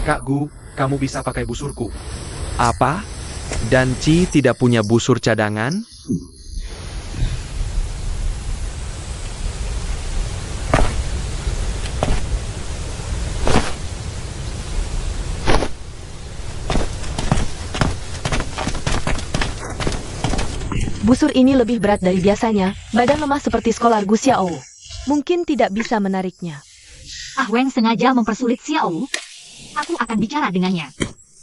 Kak Gu, kamu bisa pakai busurku. Apa? Dan Ci tidak punya busur cadangan? Busur ini lebih berat dari biasanya, badan lemah seperti sekolah Gu Xiao. Mungkin tidak bisa menariknya. Ah Weng sengaja mempersulit Xiao. Aku akan bicara dengannya.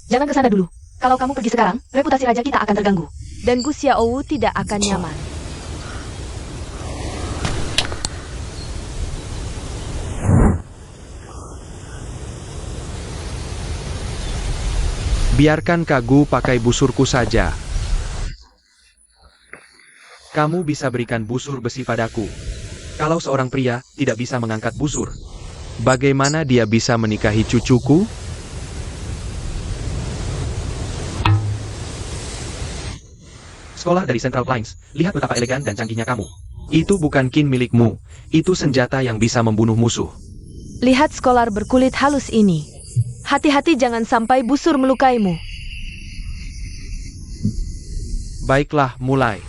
Jangan ke sana dulu. Kalau kamu pergi sekarang, reputasi raja kita akan terganggu. Dan Gu Xiao tidak akan nyaman. Biarkan Kak Gu pakai busurku saja. Kamu bisa berikan busur besi padaku. Kalau seorang pria tidak bisa mengangkat busur, Bagaimana dia bisa menikahi cucuku? sekolah dari Central Plains, lihat betapa elegan dan canggihnya kamu. Itu bukan kin milikmu. Itu senjata yang bisa membunuh musuh. Lihat skolar berkulit halus ini. Hati-hati jangan sampai busur melukaimu. Baiklah, mulai.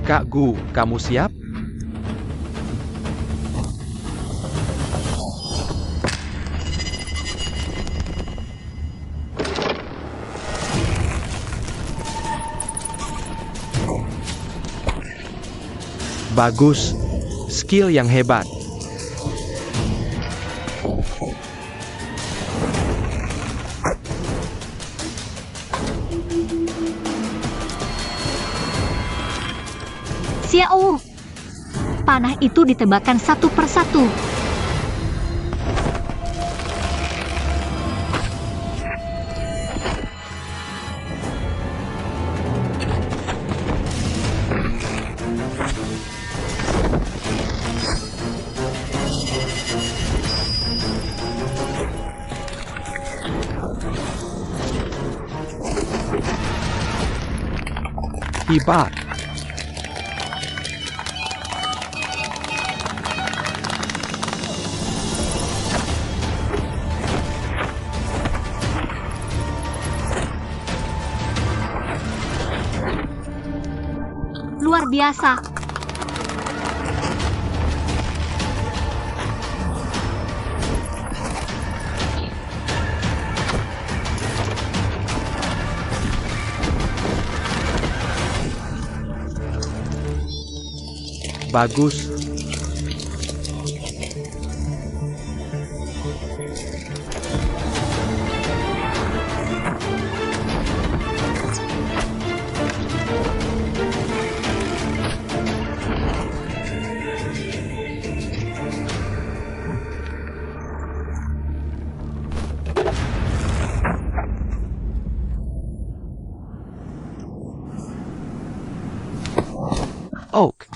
Kak Gu, kamu siap? Bagus. Skill yang hebat. Xiao. Panah itu ditembakkan satu persatu. Hebat. Luar biasa. Bagus. Oak.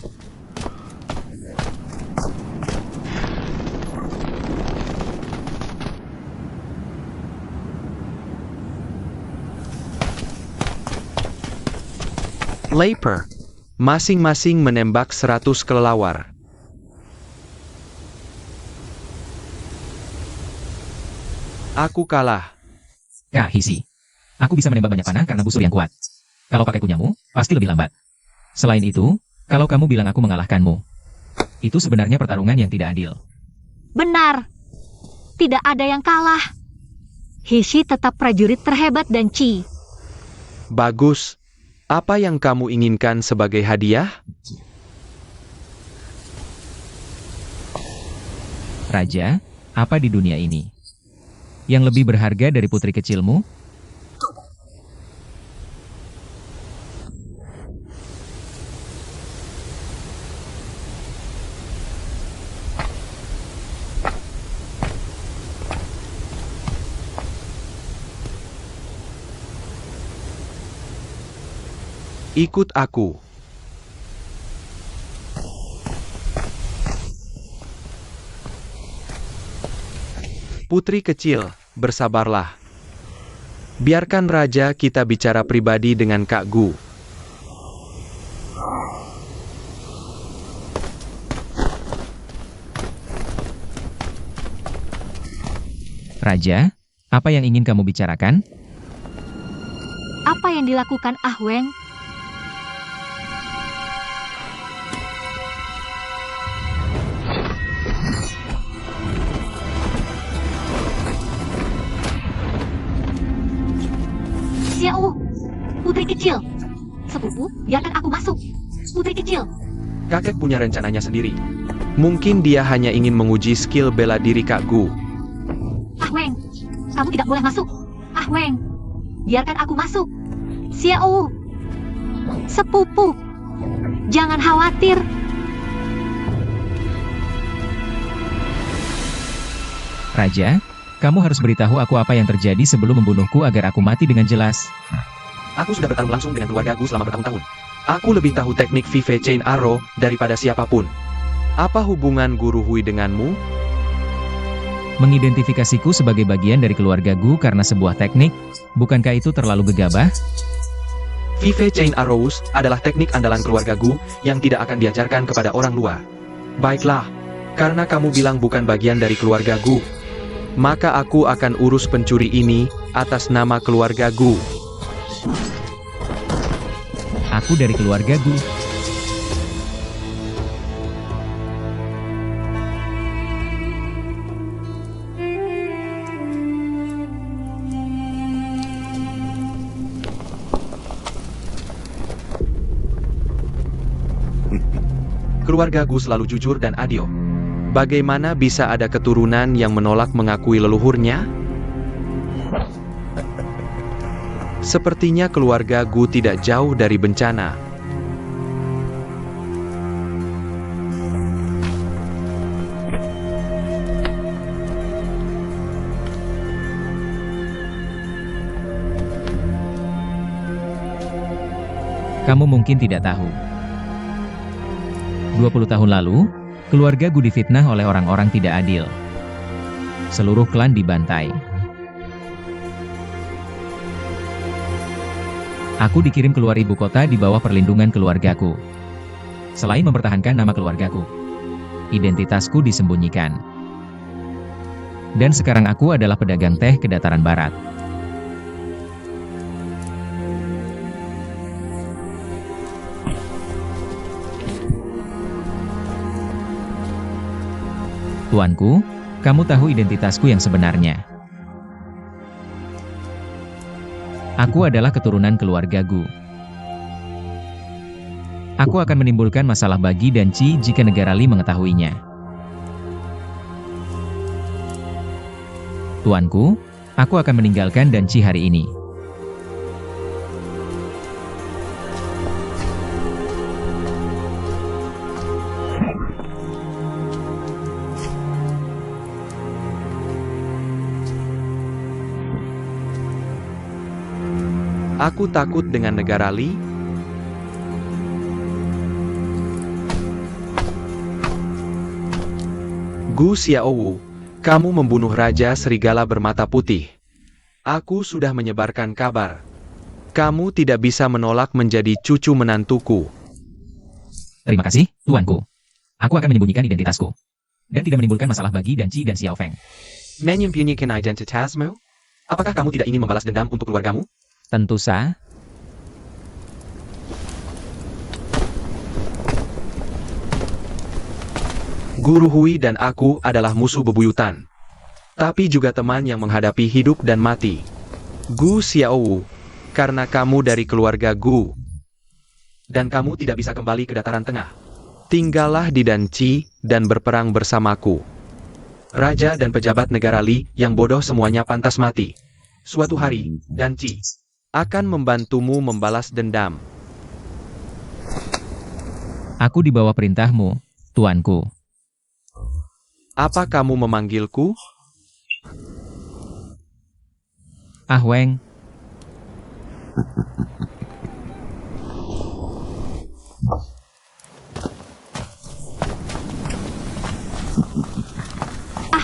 Leper. Masing-masing menembak 100 kelelawar. Aku kalah. Ya, Hisi. Aku bisa menembak banyak panah karena busur yang kuat. Kalau pakai punyamu, pasti lebih lambat. Selain itu, kalau kamu bilang aku mengalahkanmu, itu sebenarnya pertarungan yang tidak adil. Benar. Tidak ada yang kalah. Hishi tetap prajurit terhebat dan Ci. Bagus. Apa yang kamu inginkan sebagai hadiah? Raja, apa di dunia ini yang lebih berharga dari putri kecilmu? Ikut aku. Putri kecil, bersabarlah. Biarkan raja kita bicara pribadi dengan Kak Gu. Raja, apa yang ingin kamu bicarakan? Apa yang dilakukan Ah Weng? Xiao, putri kecil. Sepupu, biarkan aku masuk. Putri kecil. Kakek punya rencananya sendiri. Mungkin dia hanya ingin menguji skill bela diri Kak Gu. Ah Weng, kamu tidak boleh masuk. Ah Weng, biarkan aku masuk. Xiao, sepupu, jangan khawatir. Raja, kamu harus beritahu aku apa yang terjadi sebelum membunuhku agar aku mati dengan jelas. Aku sudah bertarung langsung dengan keluarga Gu selama bertahun-tahun. Aku lebih tahu teknik Vive Chain Arrow daripada siapapun. Apa hubungan Guru Hui denganmu? Mengidentifikasiku sebagai bagian dari keluarga Gu karena sebuah teknik, bukankah itu terlalu gegabah? Vive Chain Arrows adalah teknik andalan keluarga Gu yang tidak akan diajarkan kepada orang luar. Baiklah, karena kamu bilang bukan bagian dari keluarga Gu, maka aku akan urus pencuri ini atas nama keluarga Gu. Aku dari keluarga Gu. Keluarga Gu selalu jujur dan adil. Bagaimana bisa ada keturunan yang menolak mengakui leluhurnya? Sepertinya keluarga Gu tidak jauh dari bencana. Kamu mungkin tidak tahu. 20 tahun lalu, keluarga Gu difitnah oleh orang-orang tidak adil. Seluruh klan dibantai. Aku dikirim keluar ibu kota di bawah perlindungan keluargaku. Selain mempertahankan nama keluargaku, identitasku disembunyikan. Dan sekarang aku adalah pedagang teh ke dataran barat. Tuanku, kamu tahu identitasku yang sebenarnya. Aku adalah keturunan keluarga Gu. Aku akan menimbulkan masalah bagi Dan Ci jika negara Li mengetahuinya. Tuanku, aku akan meninggalkan Dan Ci hari ini. Aku takut dengan negara Li. Gu Xiaowu, kamu membunuh Raja Serigala Bermata Putih. Aku sudah menyebarkan kabar. Kamu tidak bisa menolak menjadi cucu menantuku. Terima kasih, tuanku. Aku akan menyembunyikan identitasku. Dan tidak menimbulkan masalah bagi Dan Ci dan Xiao Feng. Menyembunyikan identitasmu? Apakah kamu tidak ingin membalas dendam untuk keluargamu? Tentu sah. Guru Hui dan aku adalah musuh bebuyutan. Tapi juga teman yang menghadapi hidup dan mati. Gu Xiaowu, karena kamu dari keluarga Gu. Dan kamu tidak bisa kembali ke dataran tengah. Tinggallah di Dan Ci dan berperang bersamaku. Raja dan pejabat negara Li yang bodoh semuanya pantas mati. Suatu hari, Dan Ci akan membantumu membalas dendam. Aku di bawah perintahmu, tuanku. Apa kamu memanggilku? Ah Weng.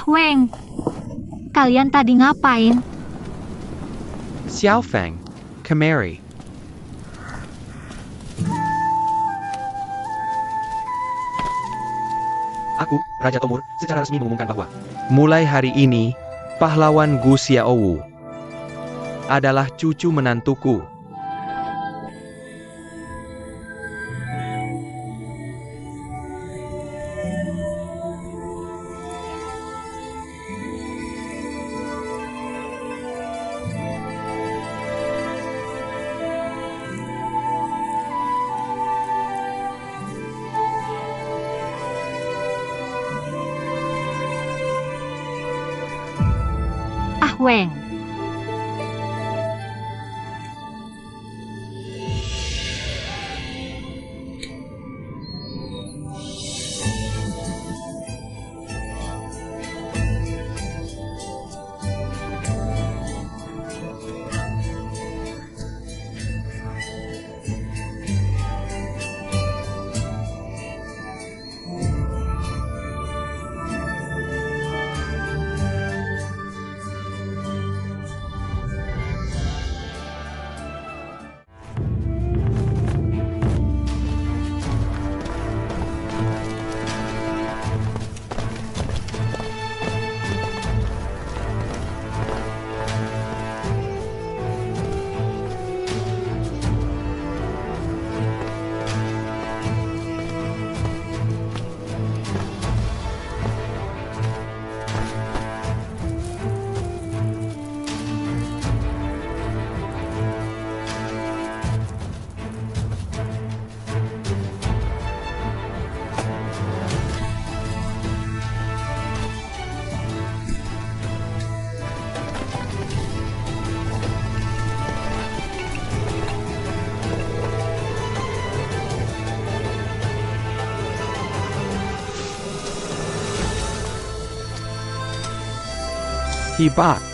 Weng, kalian tadi ngapain? Xiao Feng, kemari. Aku, Raja Tomur, secara resmi mengumumkan bahwa Mulai hari ini, pahlawan Gu Xiaowu adalah cucu menantuku. Weng, Hebat.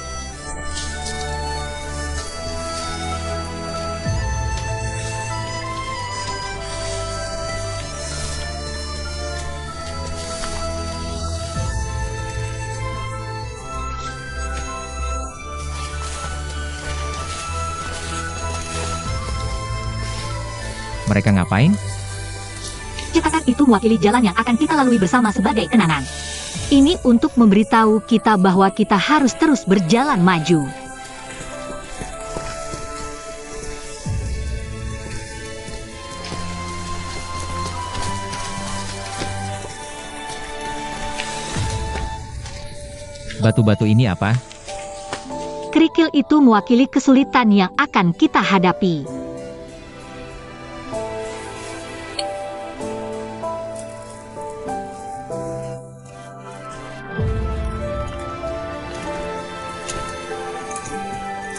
Mereka ngapain? cetakan itu mewakili jalan yang akan kita lalui bersama sebagai kenangan. Ini untuk memberitahu kita bahwa kita harus terus berjalan maju. Batu-batu ini apa? Kerikil itu mewakili kesulitan yang akan kita hadapi.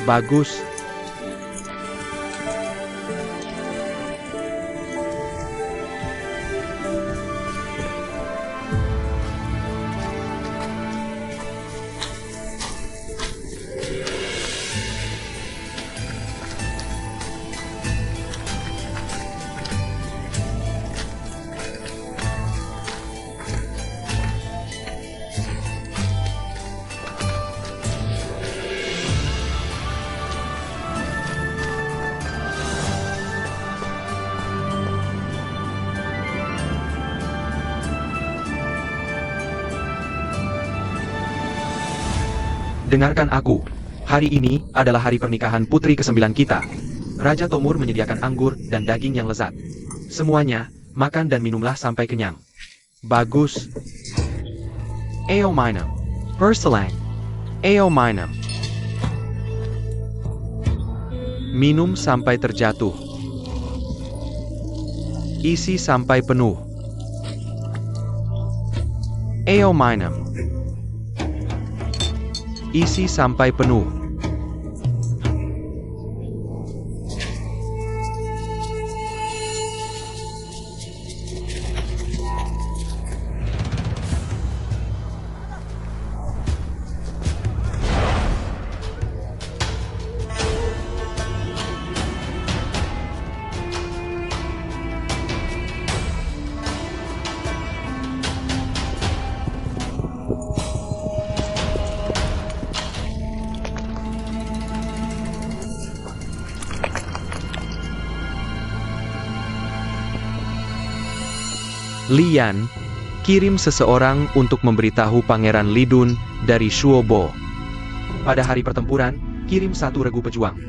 Bagus. Dengarkan aku. Hari ini adalah hari pernikahan putri ke-9 kita. Raja Tomur menyediakan anggur dan daging yang lezat. Semuanya, makan dan minumlah sampai kenyang. Bagus. Ayo minum. Perselang. Ayo minum. Minum sampai terjatuh. Isi sampai penuh. Ayo minum. Isi sampai penuh. Lian, kirim seseorang untuk memberitahu Pangeran Lidun dari Shuobo. Pada hari pertempuran, kirim satu regu pejuang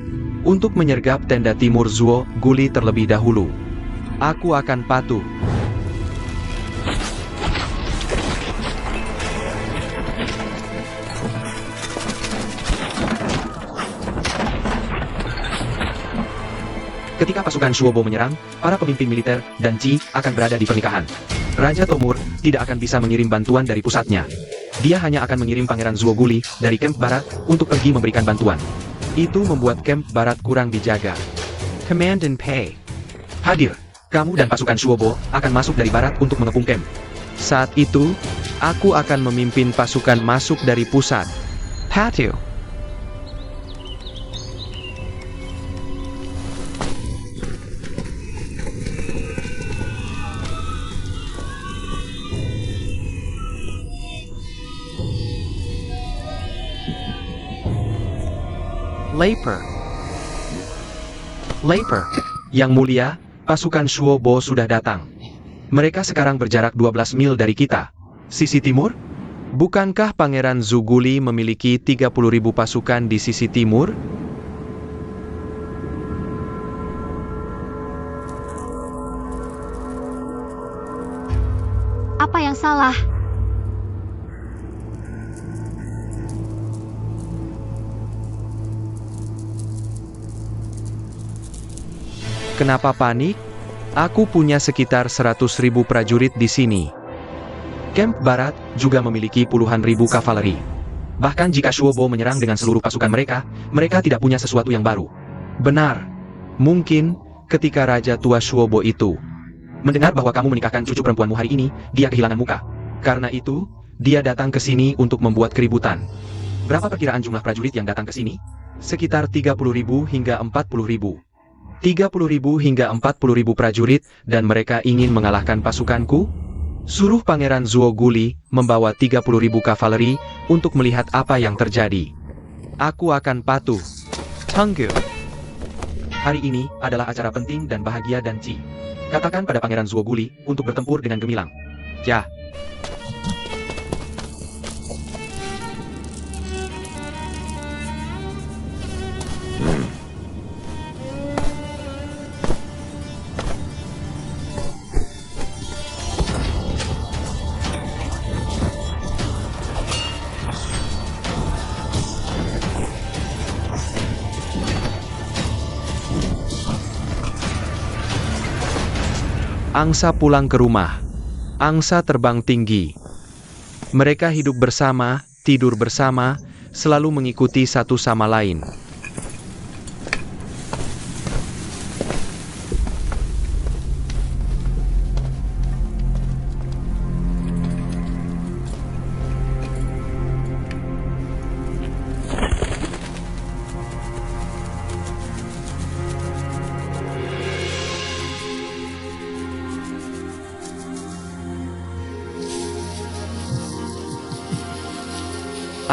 untuk menyergap tenda timur Zuo Guli terlebih dahulu. Aku akan patuh. Ketika pasukan Shuobo menyerang, para pemimpin militer dan Qi akan berada di pernikahan. Raja Tomur tidak akan bisa mengirim bantuan dari pusatnya. Dia hanya akan mengirim Pangeran Zuo Guli dari kamp barat untuk pergi memberikan bantuan. Itu membuat kamp barat kurang dijaga. Command and Pay. Hadir, kamu dan pasukan Shuobo akan masuk dari barat untuk mengepung kamp. Saat itu, aku akan memimpin pasukan masuk dari pusat. Patu. Laper. Yang mulia, pasukan Shuobo sudah datang. Mereka sekarang berjarak 12 mil dari kita. Sisi timur? Bukankah Pangeran Zuguli memiliki 30.000 pasukan di sisi timur? Apa yang salah? Kenapa panik? Aku punya sekitar 100.000 prajurit di sini. Kamp barat juga memiliki puluhan ribu kavaleri. Bahkan jika Shuobo menyerang dengan seluruh pasukan mereka, mereka tidak punya sesuatu yang baru. Benar. Mungkin, ketika Raja Tua Shuobo itu mendengar bahwa kamu menikahkan cucu perempuanmu hari ini, dia kehilangan muka. Karena itu, dia datang ke sini untuk membuat keributan. Berapa perkiraan jumlah prajurit yang datang ke sini? sekitar 30.000 hingga 40.000. 30.000 hingga 40.000 prajurit, dan mereka ingin mengalahkan pasukanku? Suruh Pangeran Zuo Guli membawa 30.000 kavaleri untuk melihat apa yang terjadi. Aku akan patuh. Tunggu. Hari ini adalah acara penting dan bahagia dan Qi. Katakan pada Pangeran Zuo Guli untuk bertempur dengan gemilang. Ya. Angsa pulang ke rumah. Angsa terbang tinggi. Mereka hidup bersama, tidur bersama, selalu mengikuti satu sama lain.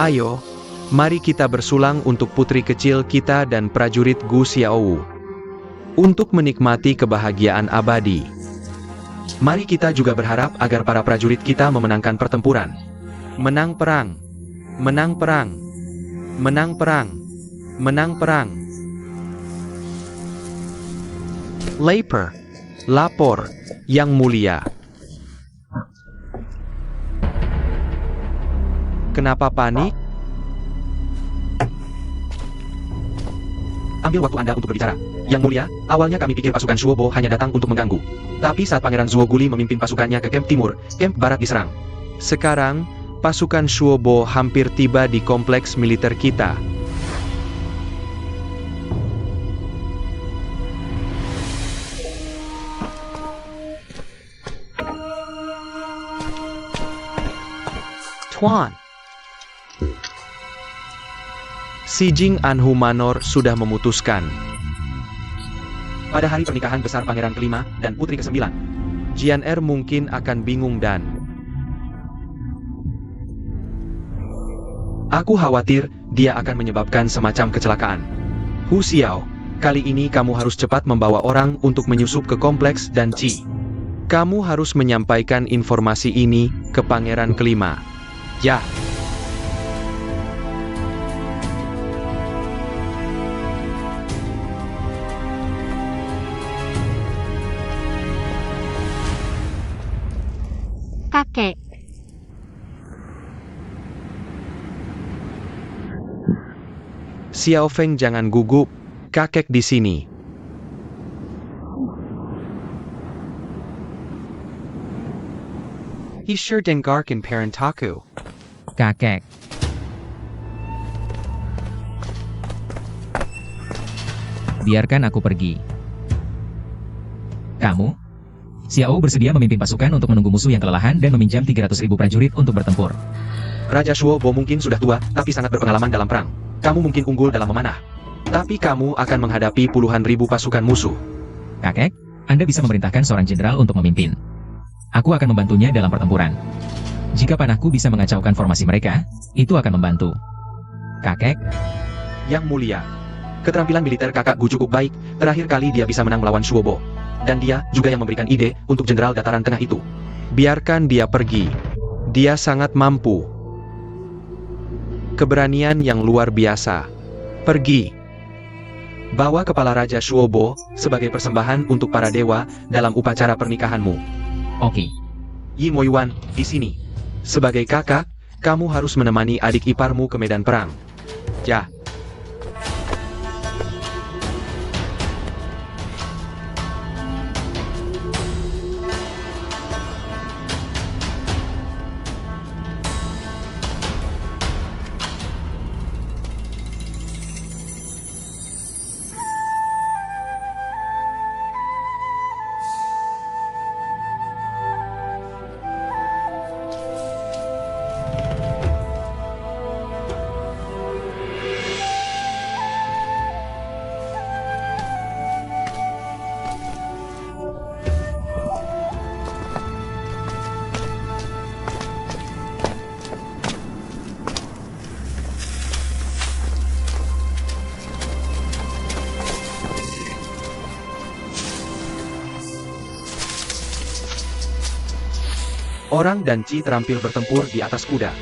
Ayo, mari kita bersulang untuk putri kecil kita dan prajurit Gu Xiaowu. Untuk menikmati kebahagiaan abadi. Mari kita juga berharap agar para prajurit kita memenangkan pertempuran. Menang perang. Menang perang. Menang perang. Menang perang. Lapor. Lapor, Yang Mulia. Kenapa panik? Ambil waktu Anda untuk berbicara. Yang Mulia, awalnya kami pikir pasukan Shuobo hanya datang untuk mengganggu. Tapi saat Pangeran Zuo Guli memimpin pasukannya ke kamp timur, kamp barat diserang. Sekarang, pasukan Shuobo hampir tiba di kompleks militer kita. Tuan. Si Jing Anhu Manor sudah memutuskan. Pada hari pernikahan besar Pangeran kelima dan Putri ke-9, Jian Er mungkin akan bingung dan aku khawatir dia akan menyebabkan semacam kecelakaan. Hu Xiao, kali ini kamu harus cepat membawa orang untuk menyusup ke kompleks dan Qi. Kamu harus menyampaikan informasi ini ke pangeran kelima. Ya. Kakek, Xiao Feng, jangan gugup. Kakek di sini. Ishur Dengarkin Parentaku. Kakek. Biarkan aku pergi. Kamu? Xiao bersedia memimpin pasukan untuk menunggu musuh yang kelelahan dan meminjam 300.000 prajurit untuk bertempur. Raja Shuobo mungkin sudah tua, tapi sangat berpengalaman dalam perang. Kamu mungkin unggul dalam memanah. Tapi kamu akan menghadapi puluhan ribu pasukan musuh. Kakek, Anda bisa memerintahkan seorang jenderal untuk memimpin. Aku akan membantunya dalam pertempuran. Jika panahku bisa mengacaukan formasi mereka, itu akan membantu. Kakek, Yang mulia, keterampilan militer kakakku cukup baik. Terakhir kali dia bisa menang melawan Shuobo. Dan dia juga yang memberikan ide untuk jenderal dataran tengah itu. Biarkan dia pergi. Dia sangat mampu. Keberanian yang luar biasa. Pergi. Bawa kepala Raja Shuobo sebagai persembahan untuk para dewa dalam upacara pernikahanmu. oke. Yi Moyuan, di sini. Sebagai kakak, kamu harus menemani adik iparmu ke medan perang. Ya. Orang dan Ci terampil bertempur di atas kuda.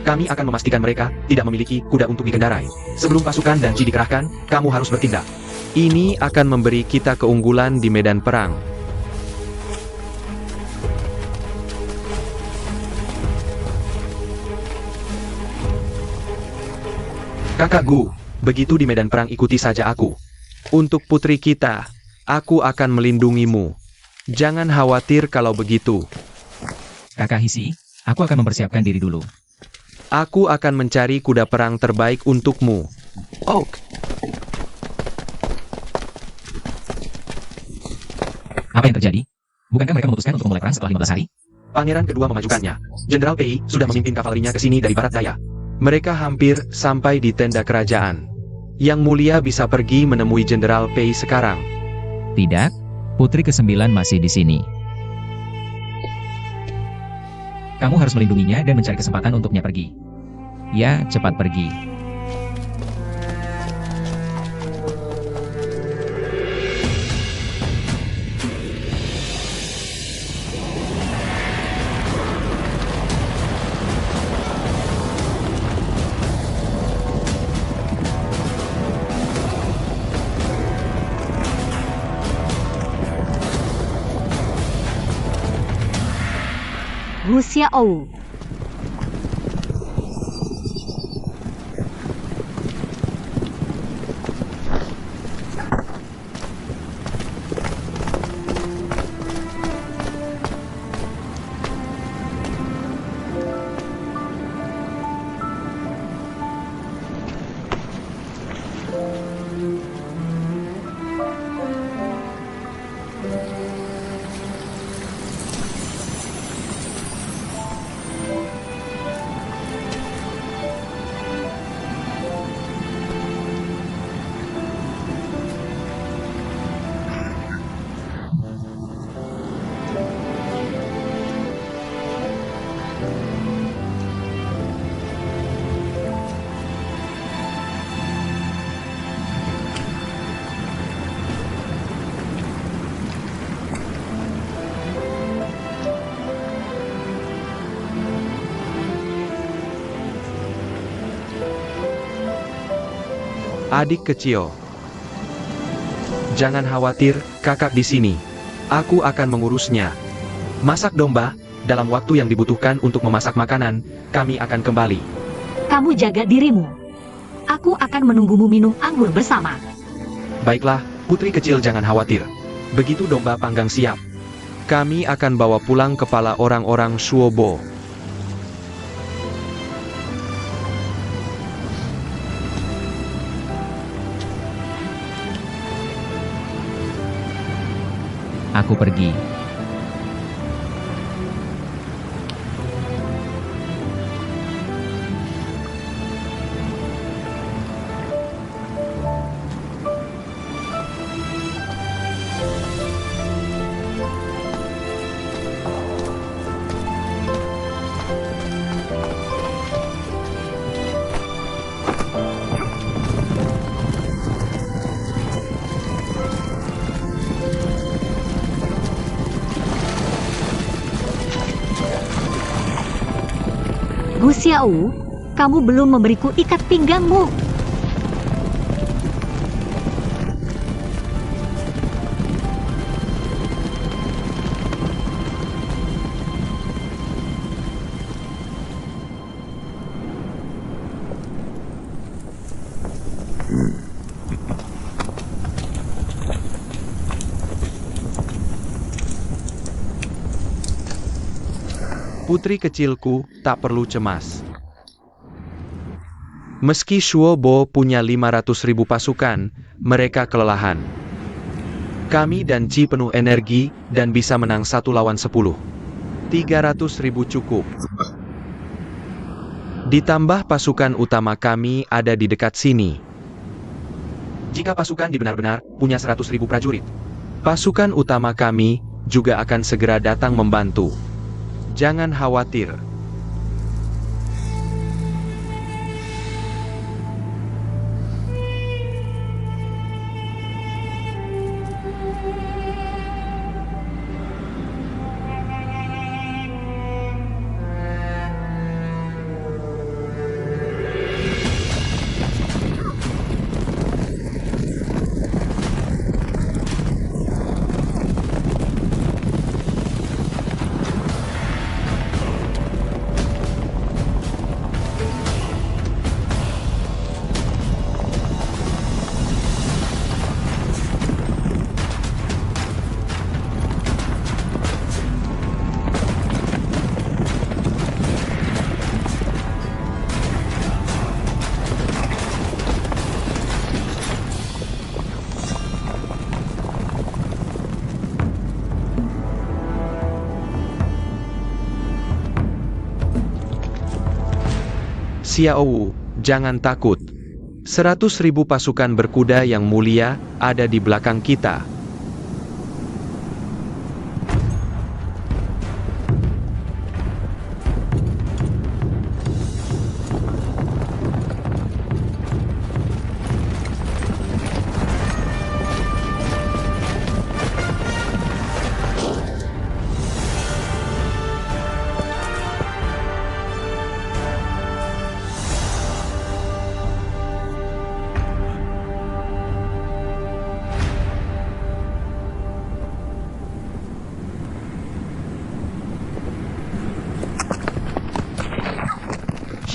Kami akan memastikan mereka tidak memiliki kuda untuk dikendarai. Sebelum pasukan dan Ci dikerahkan, kamu harus bertindak. Ini akan memberi kita keunggulan di medan perang. Kakak Gu, begitu di medan perang ikuti saja aku. Untuk putri kita, aku akan melindungimu. Jangan khawatir kalau begitu. Kakak Hisi, aku akan mempersiapkan diri dulu. Aku akan mencari kuda perang terbaik untukmu. Oh, Apa yang terjadi? Bukankah mereka memutuskan untuk memulai perang setelah 15 hari? Pangeran kedua memajukannya. Jenderal Pei sudah memimpin kavalerinya ke sini dari barat daya. Mereka hampir sampai di tenda kerajaan. Yang mulia bisa pergi menemui Jenderal Pei sekarang. Tidak, putri ke-9 masih di sini. Kamu harus melindunginya dan mencari kesempatan untuknya pergi. Ya, cepat pergi. Gu Xiao. Adik kecil. Jangan khawatir, kakak di sini. Aku akan mengurusnya. Masak domba, dalam waktu yang dibutuhkan untuk memasak makanan, kami akan kembali. Kamu jaga dirimu. Aku akan menunggumu minum anggur bersama. Baiklah, putri kecil jangan khawatir. Begitu domba panggang siap, kami akan bawa pulang kepala orang-orang Shuobo. Aku pergi. Gu Xiao, kamu belum memberiku ikat pinggangmu. Putri kecilku, tak perlu cemas. Meski Shuobo punya 500.000 pasukan, mereka kelelahan. Kami dan Ji penuh energi, dan bisa menang 1 lawan 10. 300.000 cukup. Ditambah pasukan utama kami ada di dekat sini. Jika pasukan benar-benar punya 100.000 prajurit, pasukan utama kami juga akan segera datang membantu. Jangan khawatir. Xiao, jangan takut. 100.000 pasukan berkuda yang mulia ada di belakang kita.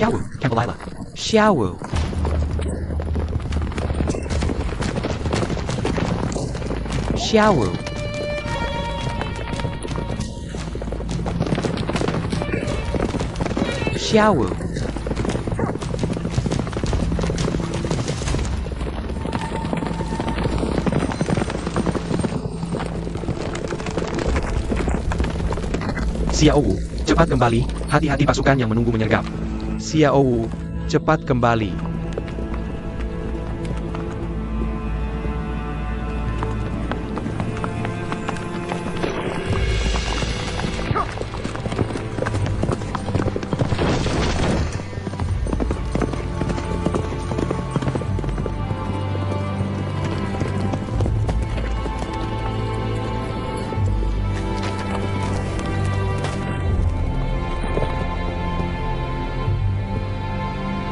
Xiao, Campbell Lila. Xiao. Xiao. Xiao. Xiao, cepat kembali, hati-hati pasukan yang menunggu menyergap. Xiao, cepat kembali.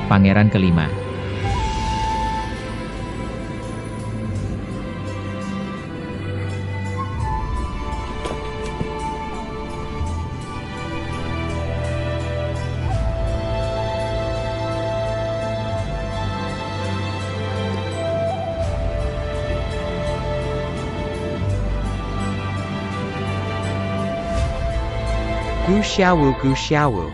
Pangeran kelima. Gu Xiaowu Gu Xiaowu.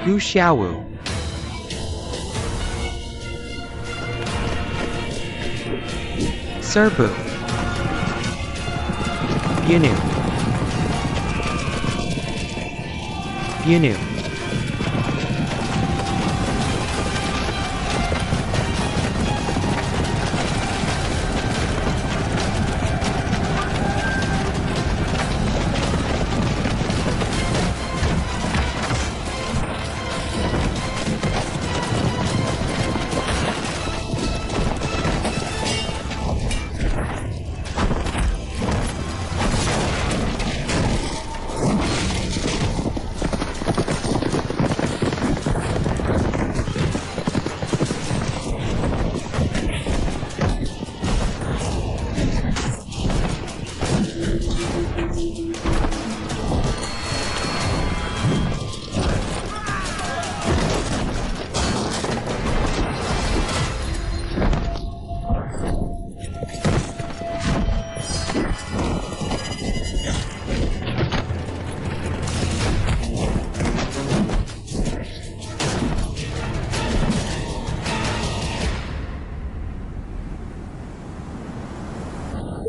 Gu Xiaowu. Serbu. Yunu. Yunu.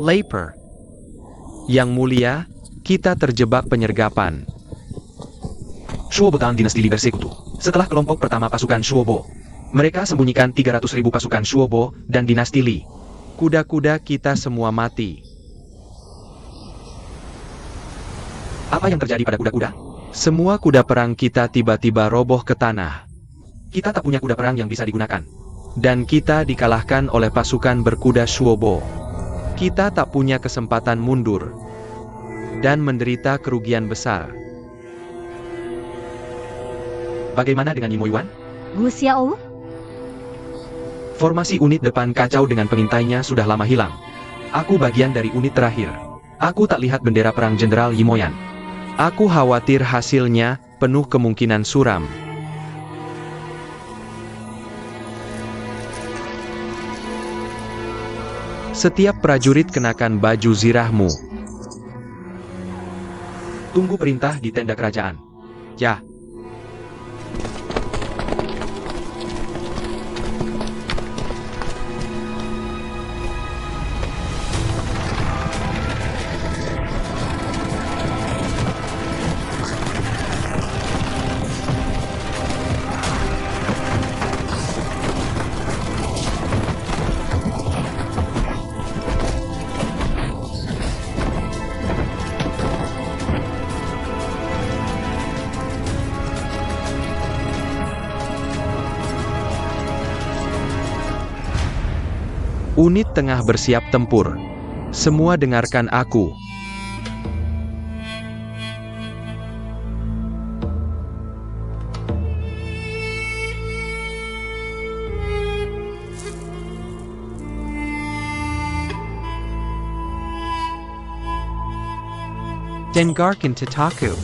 Laper. Yang mulia, kita terjebak penyergapan. Shuobo dan dinasti Li bersekutu. Setelah kelompok pertama pasukan Shuobo, mereka sembunyikan 300.000 pasukan Shuobo dan dinasti Li. Kuda-kuda kita semua mati. Apa yang terjadi pada kuda-kuda? Semua kuda perang kita tiba-tiba roboh ke tanah. Kita tak punya kuda perang yang bisa digunakan. Dan kita dikalahkan oleh pasukan berkuda Shuobo. Kita tak punya kesempatan mundur. Dan menderita kerugian besar. Bagaimana dengan Imo Yuan? Gu Xiaowu? Formasi unit depan kacau dengan pengintainya sudah lama hilang. Aku bagian dari unit terakhir. Aku tak lihat bendera perang Jenderal Yimoyan. Aku khawatir hasilnya penuh kemungkinan suram. Setiap prajurit kenakan baju zirahmu. Tunggu perintah di tenda kerajaan. Ya. Unit tengah bersiap tempur. Semua dengarkan aku. Dengarkan Tataku.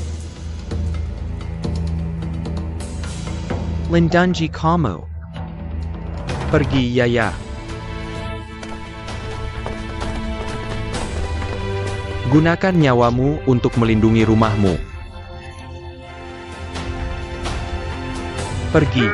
Lindungi kamu. Pergi Yaya. Gunakan nyawamu untuk melindungi rumahmu. Pergi.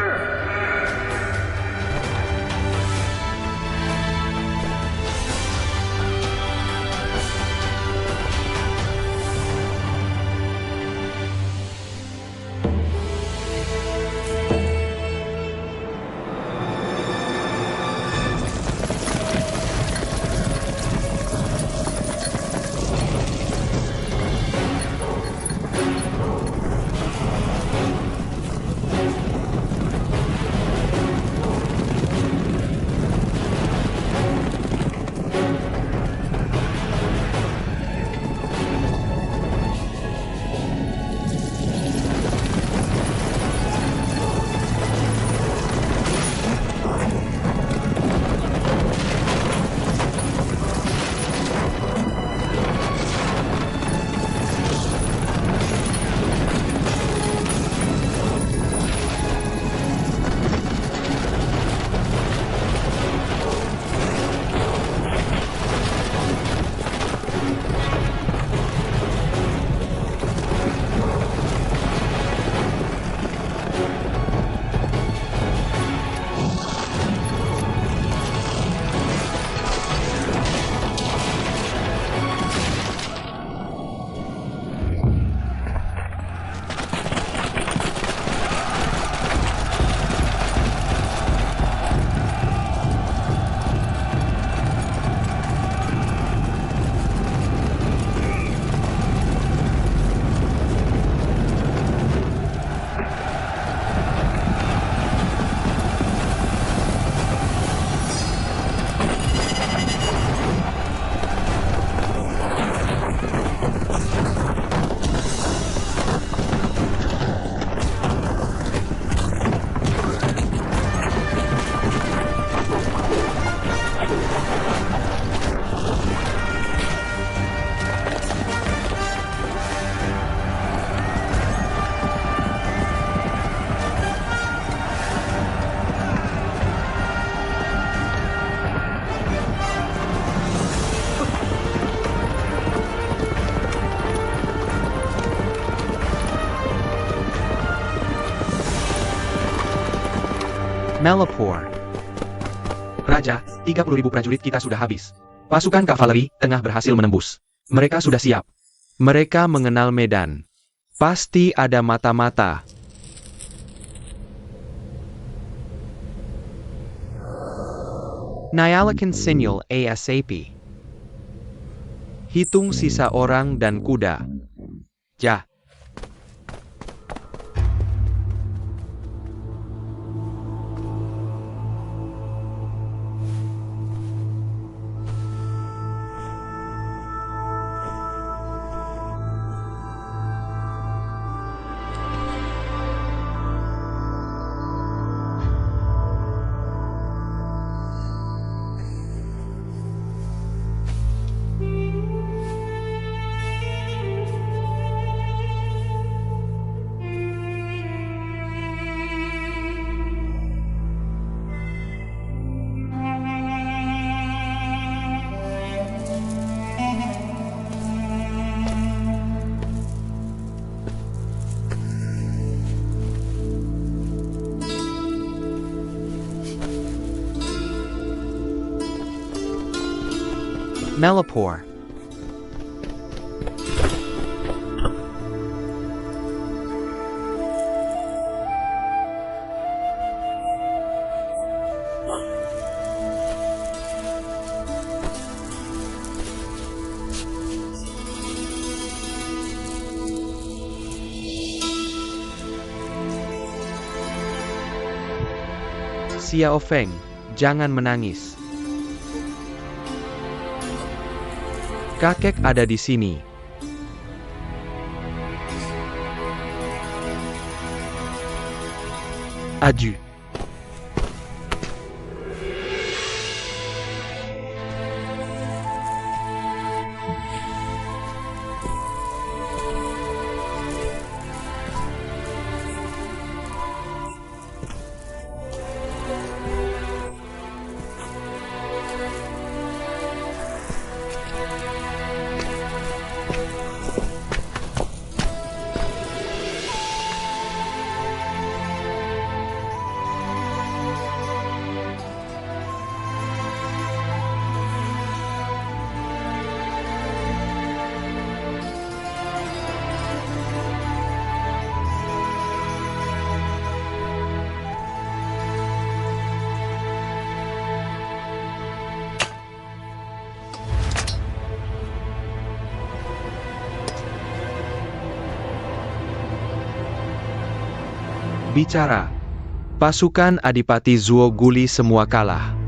Melapor. Raja, 30.000 prajurit kita sudah habis. Pasukan kavaleri tengah berhasil menembus. Mereka sudah siap. Mereka mengenal medan. Pasti ada mata-mata. Nyalakan sinyal ASAP. Hitung sisa orang dan kuda. Ja. Melapor. Xiao Feng, jangan menangis. Kakek ada di sini. Adieu. Bicara. Pasukan Adipati Zuo Guli semua kalah.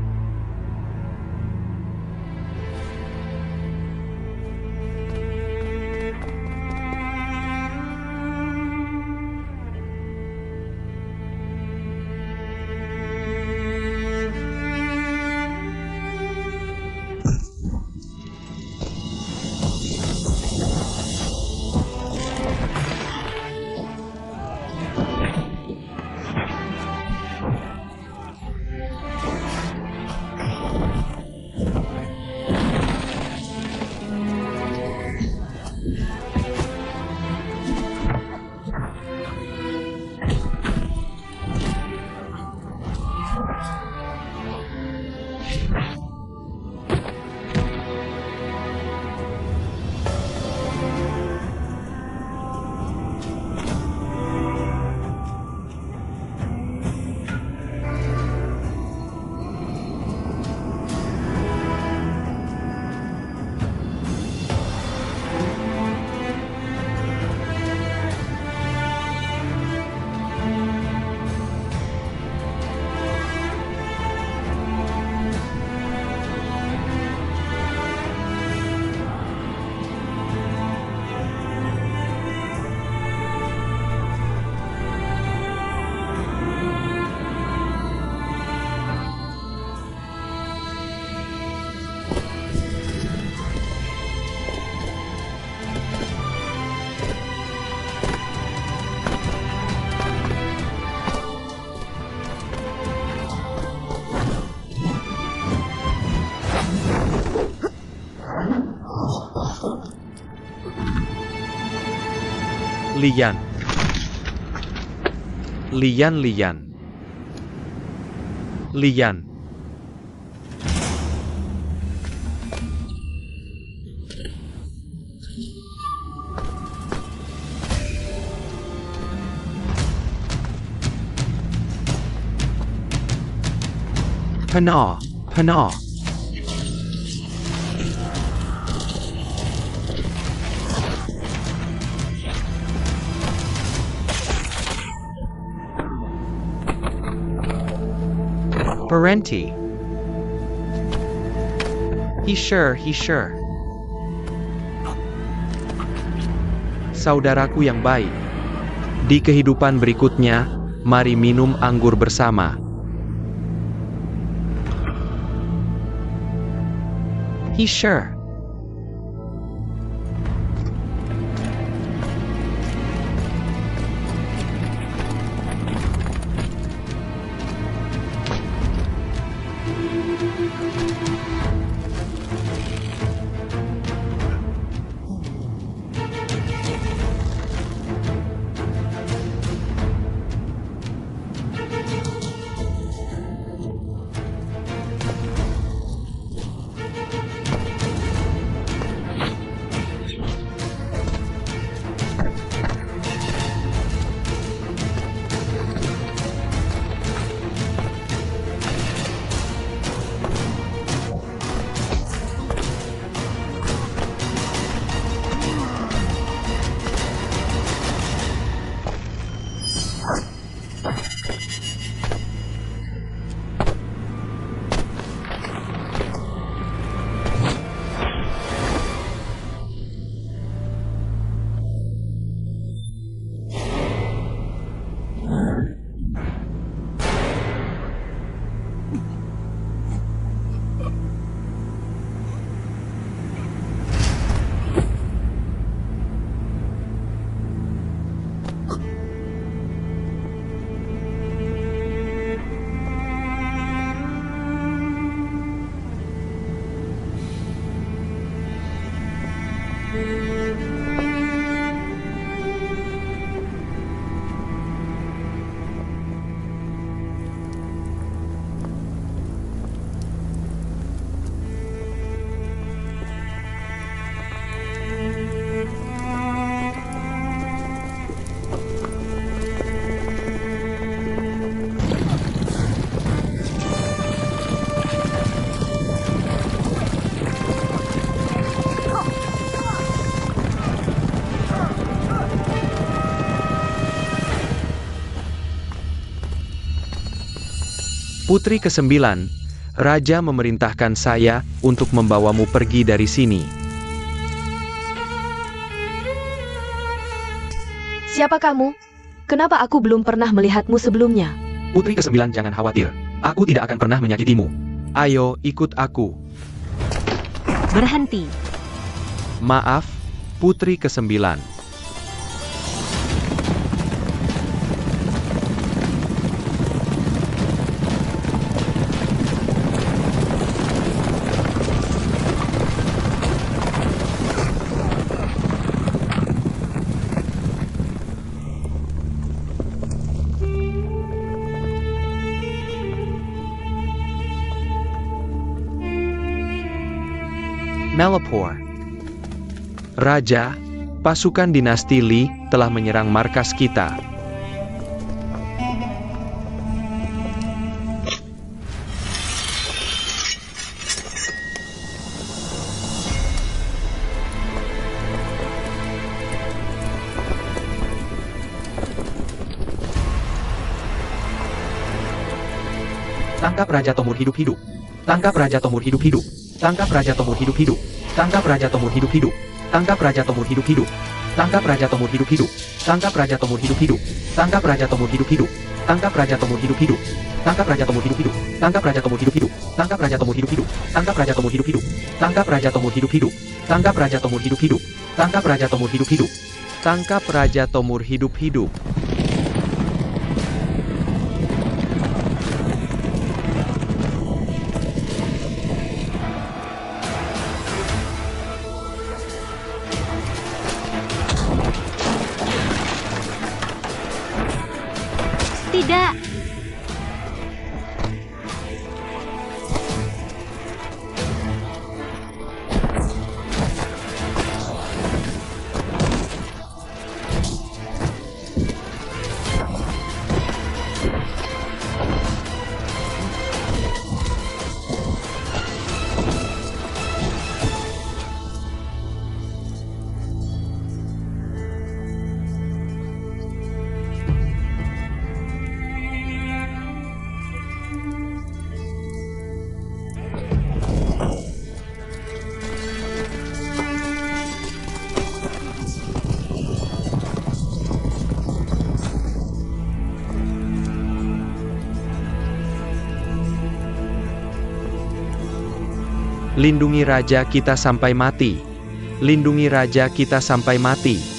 Lian. Lian. Hana, Hana. Parenti. He sure. Saudaraku yang baik. Di kehidupan berikutnya, mari minum anggur bersama. He sure. Putri ke-9, Raja memerintahkan saya untuk membawamu pergi dari sini. Siapa kamu? Kenapa aku belum pernah melihatmu sebelumnya? Putri ke-9 jangan khawatir. Aku tidak akan pernah menyakitimu. Ayo, ikut aku. Berhenti. Maaf, Putri ke-9. Melapor. Raja, pasukan dinasti Li telah menyerang markas kita. Tangkap Raja Tomur hidup-hidup. Tangkap Raja Tomur hidup-hidup. Tangkap Raja Tomur hidup-hidup. Tangkap Raja Tomur hidup-hidup. Tangkap Raja Tomur hidup-hidup. Tangkap Raja Tomur hidup-hidup. Tangkap Raja Tomur hidup-hidup. Tangkap Raja Tomur hidup-hidup. Tangkap Raja Tomur hidup-hidup. Tangkap Raja Tomur hidup-hidup. Tangkap Raja Tomur hidup-hidup. Tangkap Raja Tomur hidup-hidup. Tangkap Raja Tomur hidup-hidup. Tangkap Raja Tomur hidup-hidup. Tangkap Raja Tomur hidup-hidup. Tangkap Raja Tomur hidup-hidup. Tangkap Raja Tomur hidup-hidup. Tidak. Lindungi raja kita sampai mati. Lindungi raja kita sampai mati.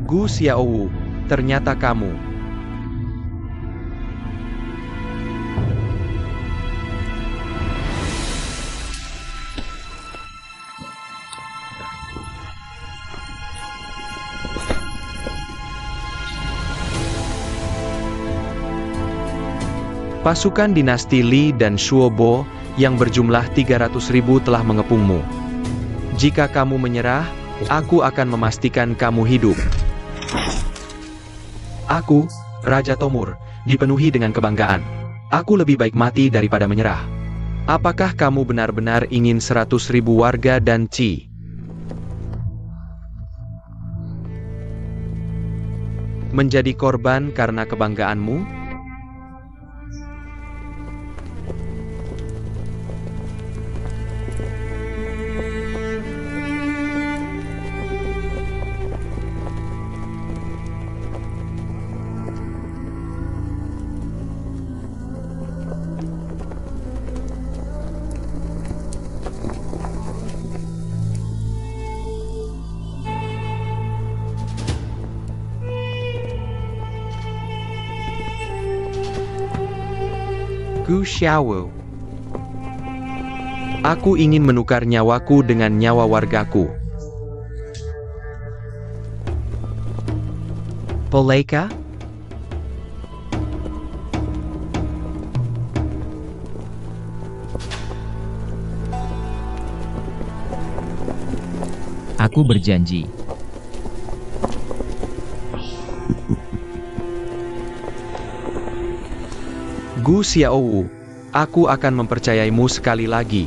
Gu Xiaowu, ternyata kamu. Pasukan dinasti Li dan Shuobo yang berjumlah 300.000 telah mengepungmu. Jika kamu menyerah, aku akan memastikan kamu hidup. Aku, Raja Tomur, dipenuhi dengan kebanggaan. Aku lebih baik mati daripada menyerah. Apakah kamu benar-benar ingin 100.000 warga dan Qi? Menjadi korban karena kebanggaanmu? Gu Xiaowu. Aku ingin menukar nyawaku dengan nyawa wargaku. Bolehkah? Aku berjanji. Gu Xiaowu, aku akan mempercayaimu sekali lagi.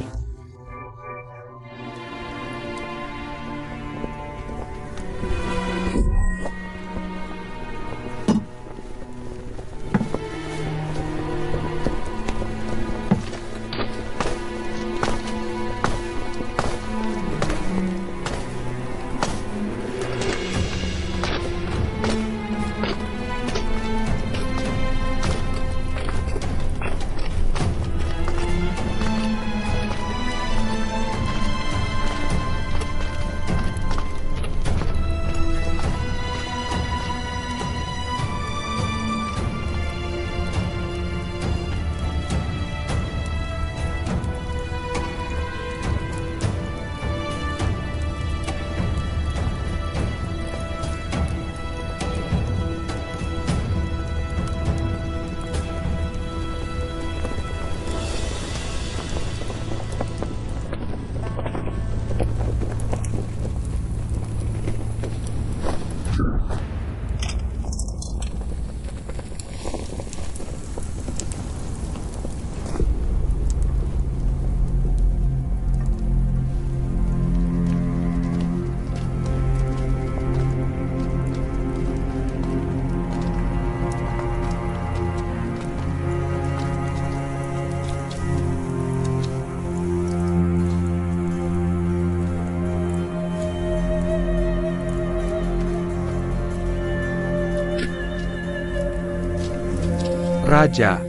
Raja.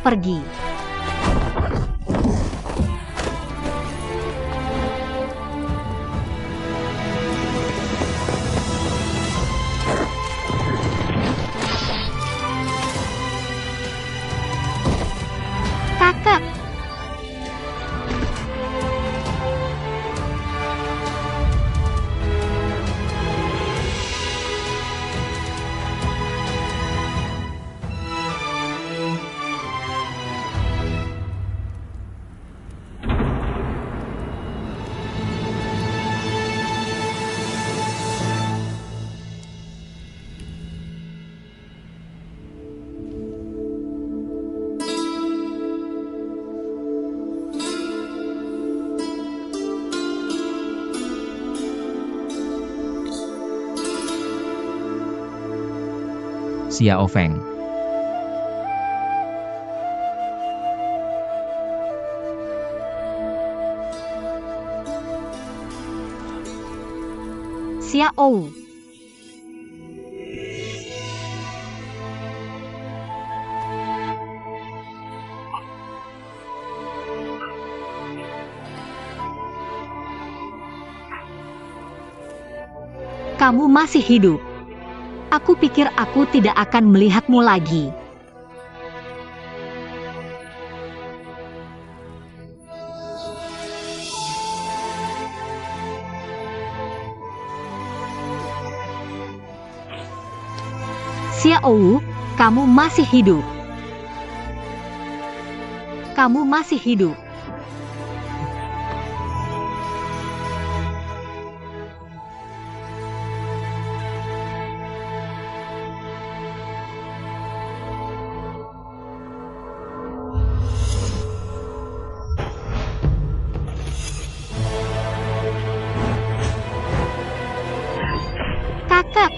pergi. Kakak, Xiao Feng. Xiao. Kamu masih hidup. Aku pikir aku tidak akan melihatmu lagi. Xiao, kamu masih hidup. Kamu masih hidup. Kakak.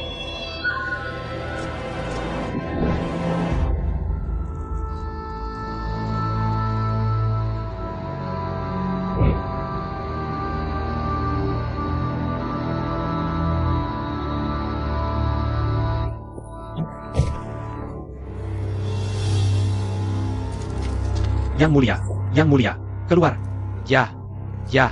Yang mulia, keluar. Ya, ya.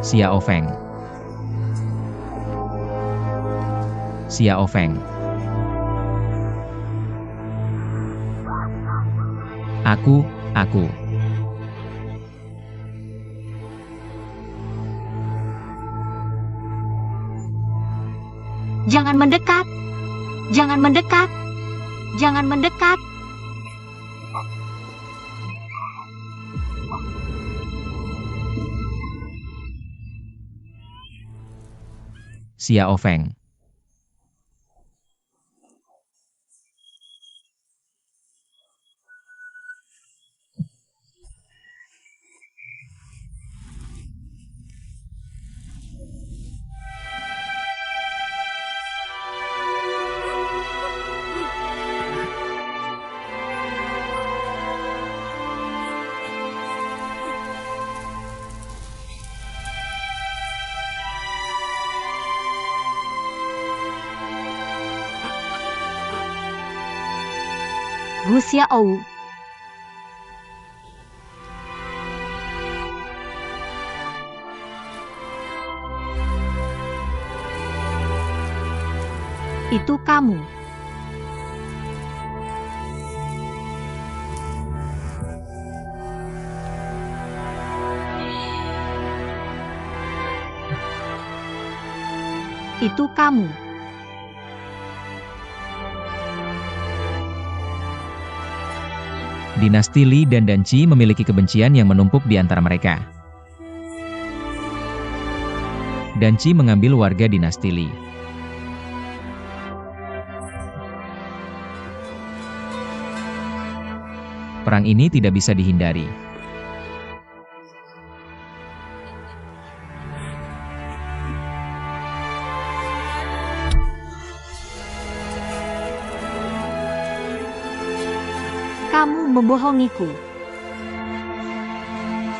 Xiao Feng. Xiao Feng. Aku. Jangan mendekat. Jangan mendekat. Jangan mendekat. Xiao Feng. Gu Xiao. Itu kamu. Itu kamu. Dinasti Li dan Danci memiliki kebencian yang menumpuk di antara mereka. Danci mengambil warga dinasti Li. Perang ini tidak bisa dihindari. Kamu membohongiku.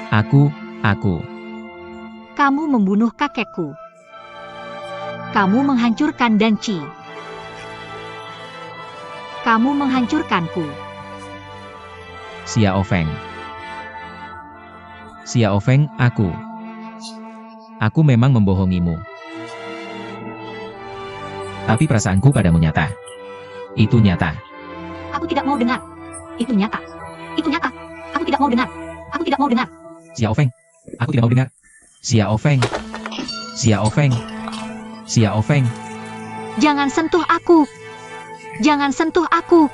Aku. Kamu membunuh kakekku. Kamu menghancurkan Danci. Kamu menghancurkanku. Xiao Feng. Xiao Feng, aku. Aku memang membohongimu. Tapi perasaanku padamu nyata. Itu nyata. Aku tidak mau dengar. Itu nyata. Itu nyata. Aku tidak mau dengar. Aku tidak mau dengar. Xiao Feng. Aku tidak mau dengar. Xiao Feng. Xiao Feng. Xiao Feng. Jangan sentuh aku. Jangan sentuh aku.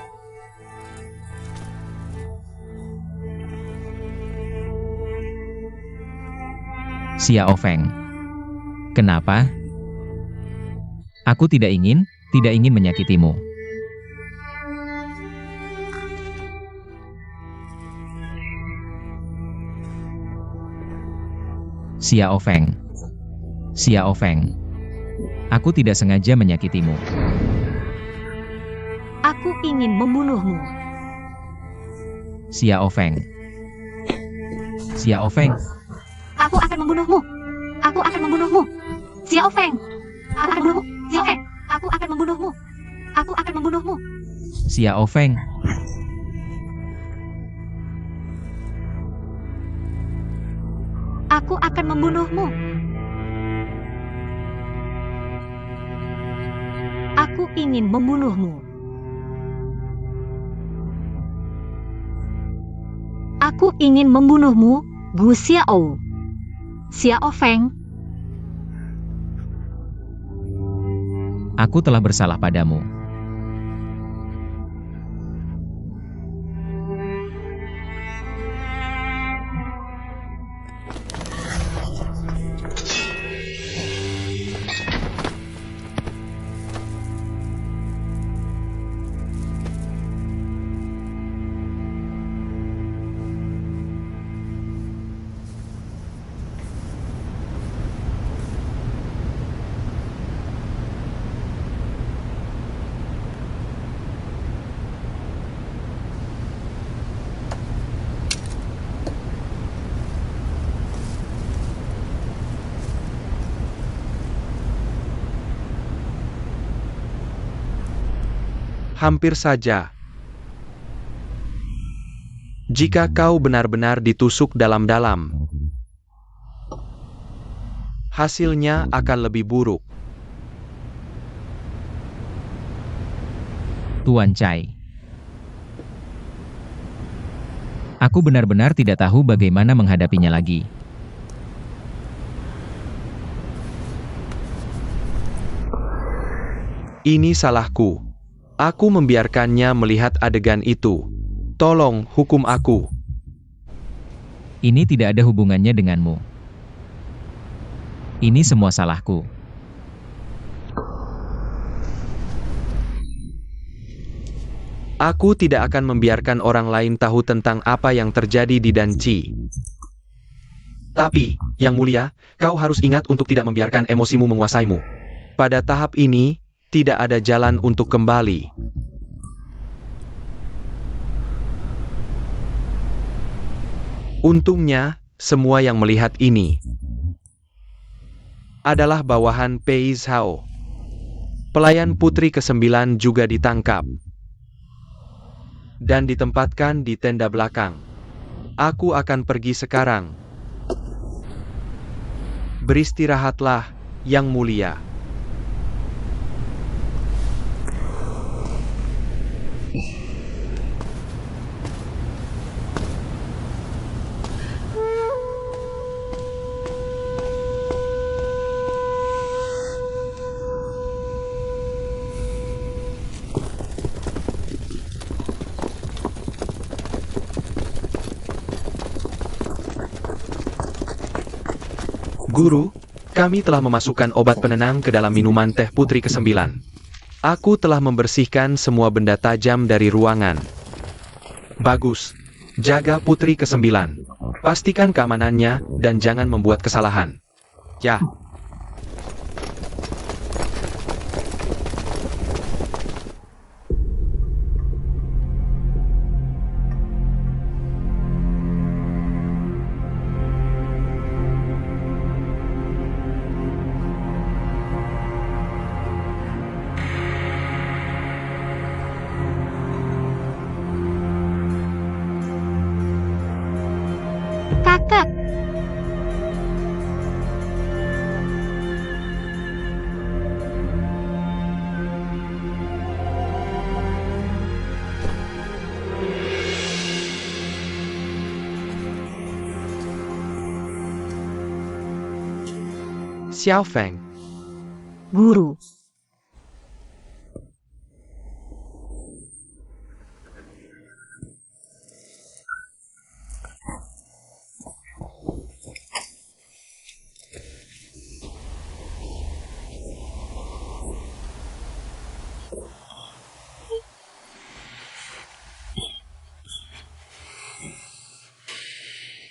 Xiao Feng. Kenapa? Aku tidak ingin menyakitimu. Xiao Feng. Xiao Feng. Aku tidak sengaja menyakitimu. Aku ingin membunuhmu. Xiao Feng. Xiao Feng. Aku akan membunuhmu. Aku akan membunuhmu. Xiao Feng. Aku akan membunuhmu. Xiao Feng. Aku akan membunuhmu. Aku akan membunuhmu. Xiao Feng. Aku akan membunuhmu. Aku ingin membunuhmu. Aku ingin membunuhmu, Gu Xiao. Xiao Feng. Aku telah bersalah padamu. Hampir saja. Jika kau benar-benar ditusuk dalam-dalam, hasilnya akan lebih buruk. Tuan Cai. Aku benar-benar tidak tahu bagaimana menghadapinya lagi. Ini salahku. Aku membiarkannya melihat adegan itu. Tolong hukum aku. Ini tidak ada hubungannya denganmu. Ini semua salahku. Aku tidak akan membiarkan orang lain tahu tentang apa yang terjadi di Danci. Tapi, Yang Mulia, kau harus ingat untuk tidak membiarkan emosimu menguasaimu. Pada tahap ini, tidak ada jalan untuk kembali. Untungnya, semua yang melihat ini adalah bawahan Pei Zhao. Pelayan putri ke-9 juga ditangkap dan ditempatkan di tenda belakang. Aku akan pergi sekarang. Beristirahatlah, Yang Mulia. Guru, kami telah memasukkan obat penenang ke dalam minuman teh putri ke-9. Aku telah membersihkan semua benda tajam dari ruangan. Bagus. Jaga putri ke-9. Pastikan keamanannya dan jangan membuat kesalahan. Ya. Kakak, Xiao Feng. guru.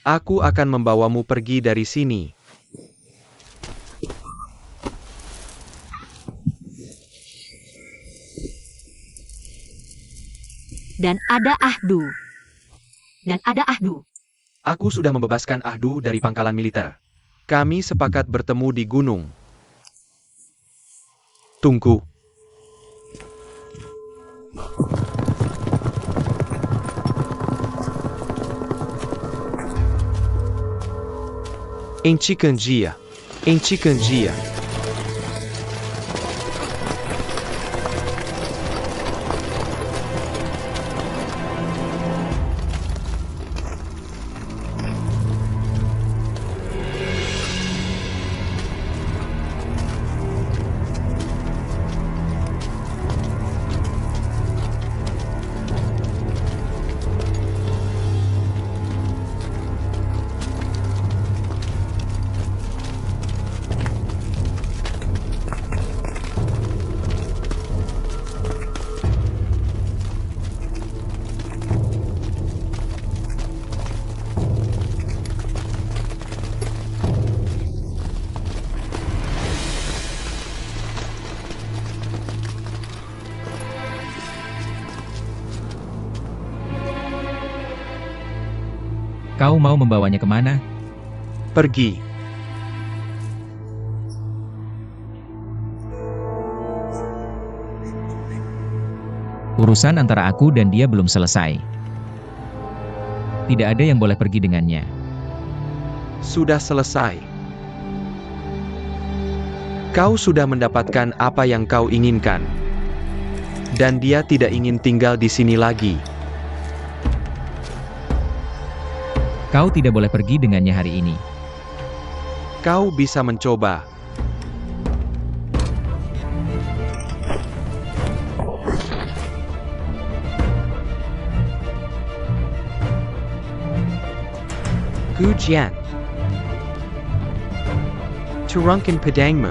Aku akan membawamu pergi dari sini. Dan ada Ahdu. Aku sudah membebaskan Ahdu dari pangkalan militer. Kami sepakat bertemu di gunung. Tunggu. Encikan Jia. Kau mau membawanya kemana? Pergi. Urusan antara aku dan dia belum selesai. Tidak ada yang boleh pergi dengannya. Sudah selesai. Kau sudah mendapatkan apa yang kau inginkan. Dan dia tidak ingin tinggal di sini lagi. Kau tidak boleh pergi dengannya hari ini. Kau bisa mencoba. Gujian. Turunkan pedangmu.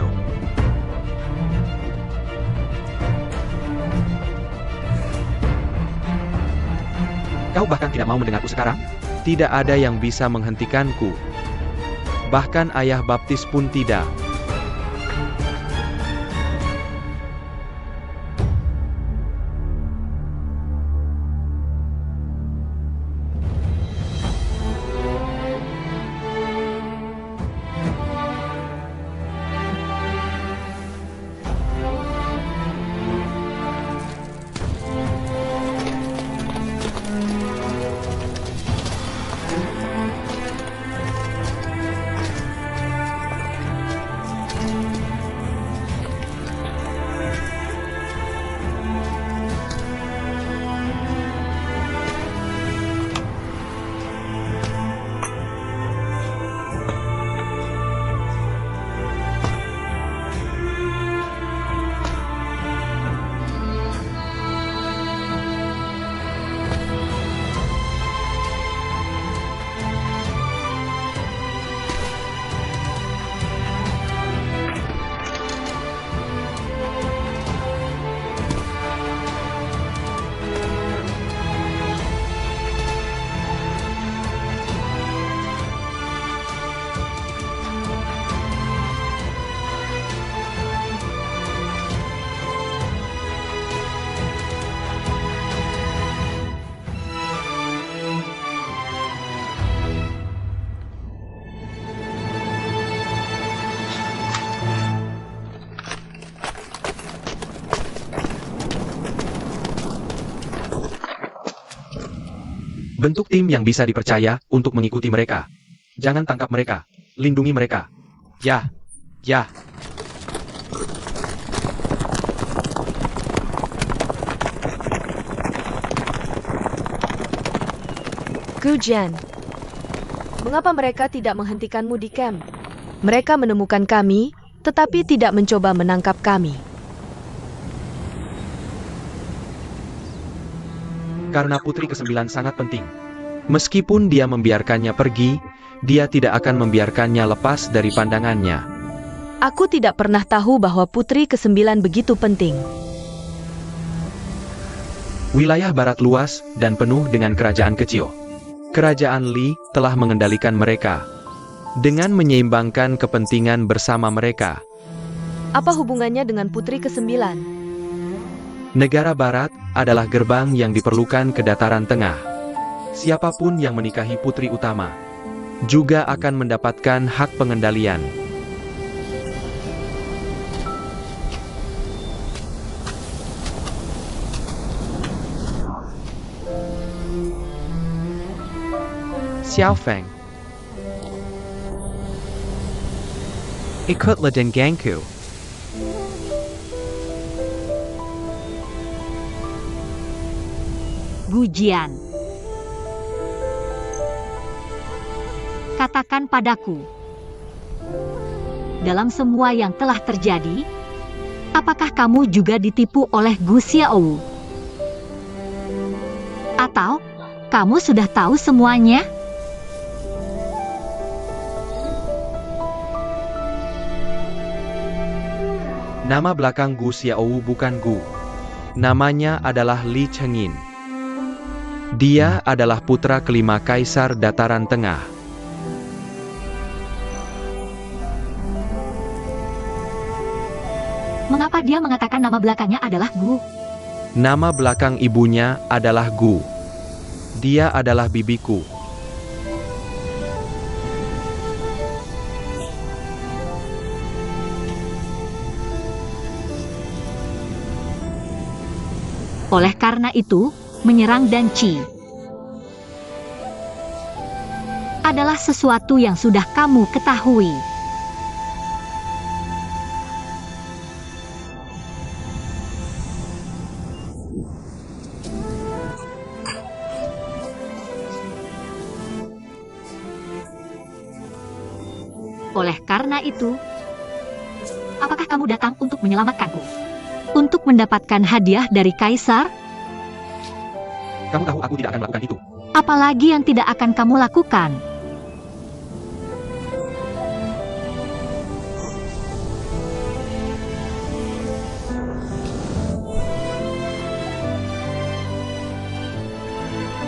Kau bahkan tidak mau mendengarku sekarang? Tidak ada yang bisa menghentikanku. Bahkan ayah baptis pun tidak. Bentuk tim yang bisa dipercaya untuk mengikuti mereka. Jangan tangkap mereka. Lindungi mereka. Ya. Ya. Gu Jian, mengapa mereka tidak menghentikanmu di camp? Mereka menemukan kami, tetapi tidak mencoba menangkap kami. Karena putri ke-9 sangat penting. Meskipun dia membiarkannya pergi, dia tidak akan membiarkannya lepas dari pandangannya. Aku tidak pernah tahu bahwa putri ke-9 begitu penting. Wilayah barat luas dan penuh dengan kerajaan kecil. Kerajaan Li telah mengendalikan mereka dengan menyeimbangkan kepentingan bersama mereka. Apa hubungannya dengan putri ke-9? Negara barat adalah gerbang yang diperlukan ke dataran tengah. Siapapun yang menikahi putri utama juga akan mendapatkan hak pengendalian. Xiao Feng, ikutlah dan gangku. Gu Jian, katakan padaku, dalam semua yang telah terjadi, apakah kamu juga ditipu oleh Gu Xiao? Atau kamu sudah tahu semuanya? Nama belakang Gu Xiao bukan Gu. Namanya adalah Li Chengin. Dia adalah putra kelima Kaisar Dataran Tengah. Mengapa dia mengatakan nama belakangnya adalah Gu? Nama belakang ibunya adalah Gu. Dia adalah bibiku. Oleh karena itu, menyerang Dan Qi adalah sesuatu yang sudah kamu ketahui. Oleh karena itu, apakah kamu datang untuk menyelamatkanku? Untuk mendapatkan hadiah dari Kaisar? Kamu tahu aku tidak akan melakukan itu. Apalagi yang tidak akan kamu lakukan?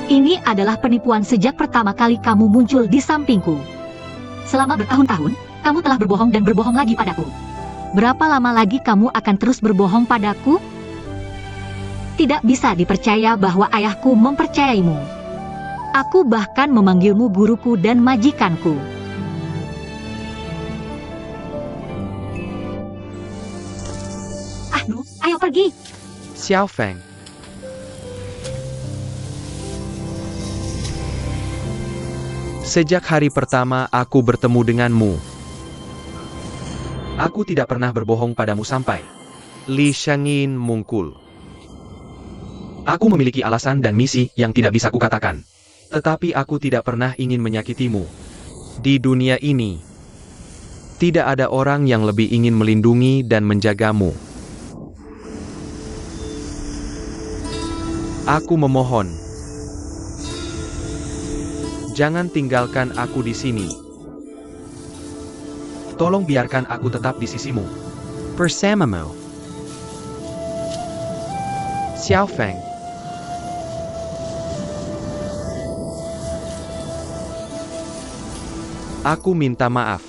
Ini adalah penipuan sejak pertama kali kamu muncul di sampingku. Selama bertahun-tahun, kamu telah berbohong dan berbohong lagi padaku. Berapa lama lagi kamu akan terus berbohong padaku? Tidak bisa dipercaya bahwa ayahku mempercayaimu. Aku bahkan memanggilmu guruku dan majikanku. Ayo pergi. Xiao Feng. Sejak hari pertama aku bertemu denganmu, aku tidak pernah berbohong padamu sampai Li Shangin mungkul. Aku memiliki alasan dan misi yang tidak bisa kukatakan. Tetapi aku tidak pernah ingin menyakitimu. Di dunia ini, tidak ada orang yang lebih ingin melindungi dan menjagamu. Aku memohon, jangan tinggalkan aku di sini. Tolong biarkan aku tetap di sisimu. Bersamamu. Xiao Feng. Aku minta maaf.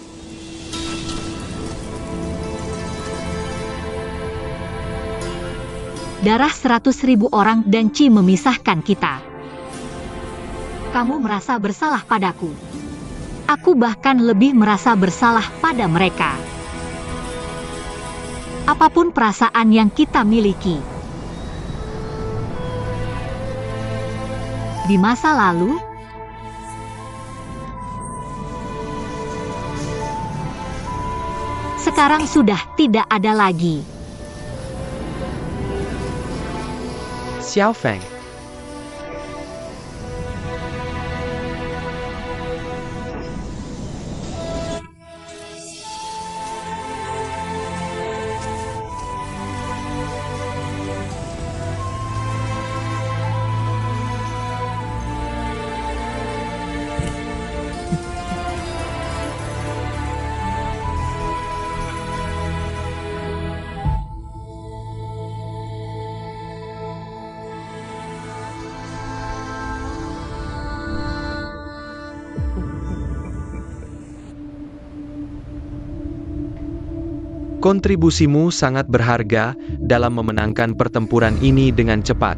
Darah 100.000 orang dan Qi memisahkan kita. Kamu merasa bersalah padaku. Aku bahkan lebih merasa bersalah pada mereka. Apapun perasaan yang kita miliki, Di masa lalu, sekarang sudah tidak ada lagi. Xiao Feng. Kontribusimu sangat berharga dalam memenangkan pertempuran ini dengan cepat.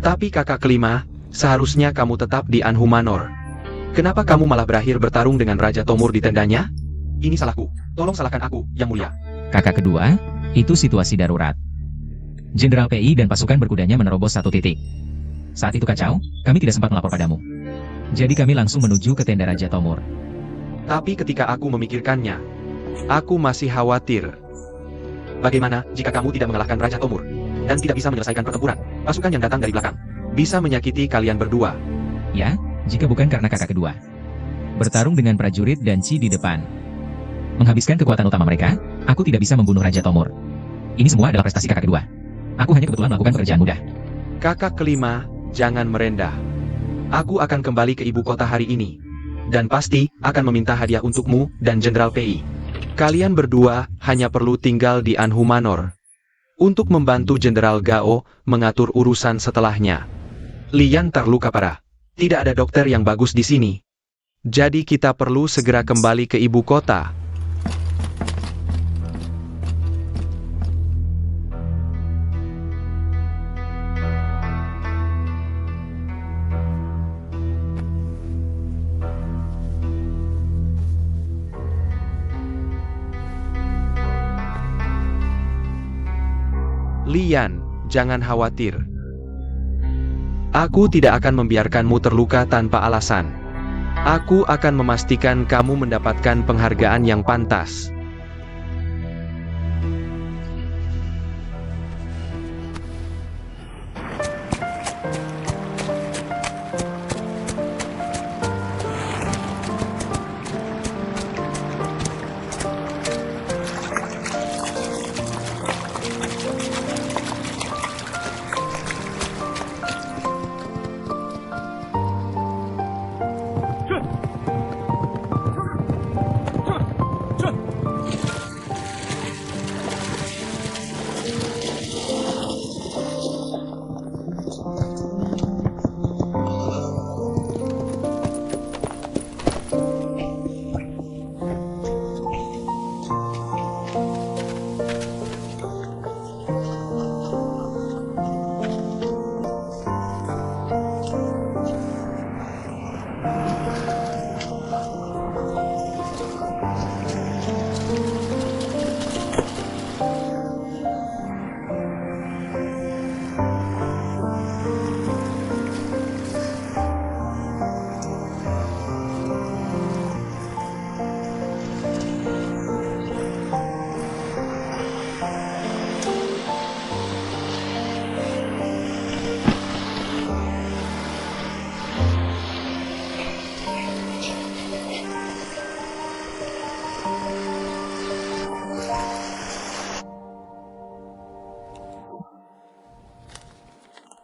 Tapi kakak kelima, seharusnya kamu tetap di Anhu Manor. Kenapa kamu malah berakhir bertarung dengan Raja Tomur di tendanya? Ini salahku. Tolong salahkan aku, Yang Mulia. Kakak kedua, itu situasi darurat. Jenderal PI dan pasukan berkudanya menerobos satu titik. Saat itu kacau, kami tidak sempat melapor padamu. Jadi kami langsung menuju ke tenda Raja Tomur. Tapi ketika aku memikirkannya, aku masih khawatir. Bagaimana jika kamu tidak mengalahkan Raja Tomur dan tidak bisa menyelesaikan pertempuran? Pasukan yang datang dari belakang bisa menyakiti kalian berdua. Ya, jika bukan karena kakak kedua. Bertarung dengan prajurit dan Ci di depan. Menghabiskan kekuatan utama mereka, aku tidak bisa membunuh Raja Tomur. Ini semua adalah prestasi kakak kedua. Aku hanya kebetulan melakukan pekerjaan mudah. Kakak kelima, jangan merendah. Aku akan kembali ke ibu kota hari ini. Dan pasti akan meminta hadiah untukmu dan Jenderal PI. Kalian berdua hanya perlu tinggal di Anhu Manor untuk membantu Jenderal Gao mengatur urusan setelahnya. Lian terluka parah. Tidak ada dokter yang bagus di sini. Jadi kita perlu segera kembali ke ibu kota. Lian, jangan khawatir. Aku tidak akan membiarkanmu terluka tanpa alasan. Aku akan memastikan kamu mendapatkan penghargaan yang pantas.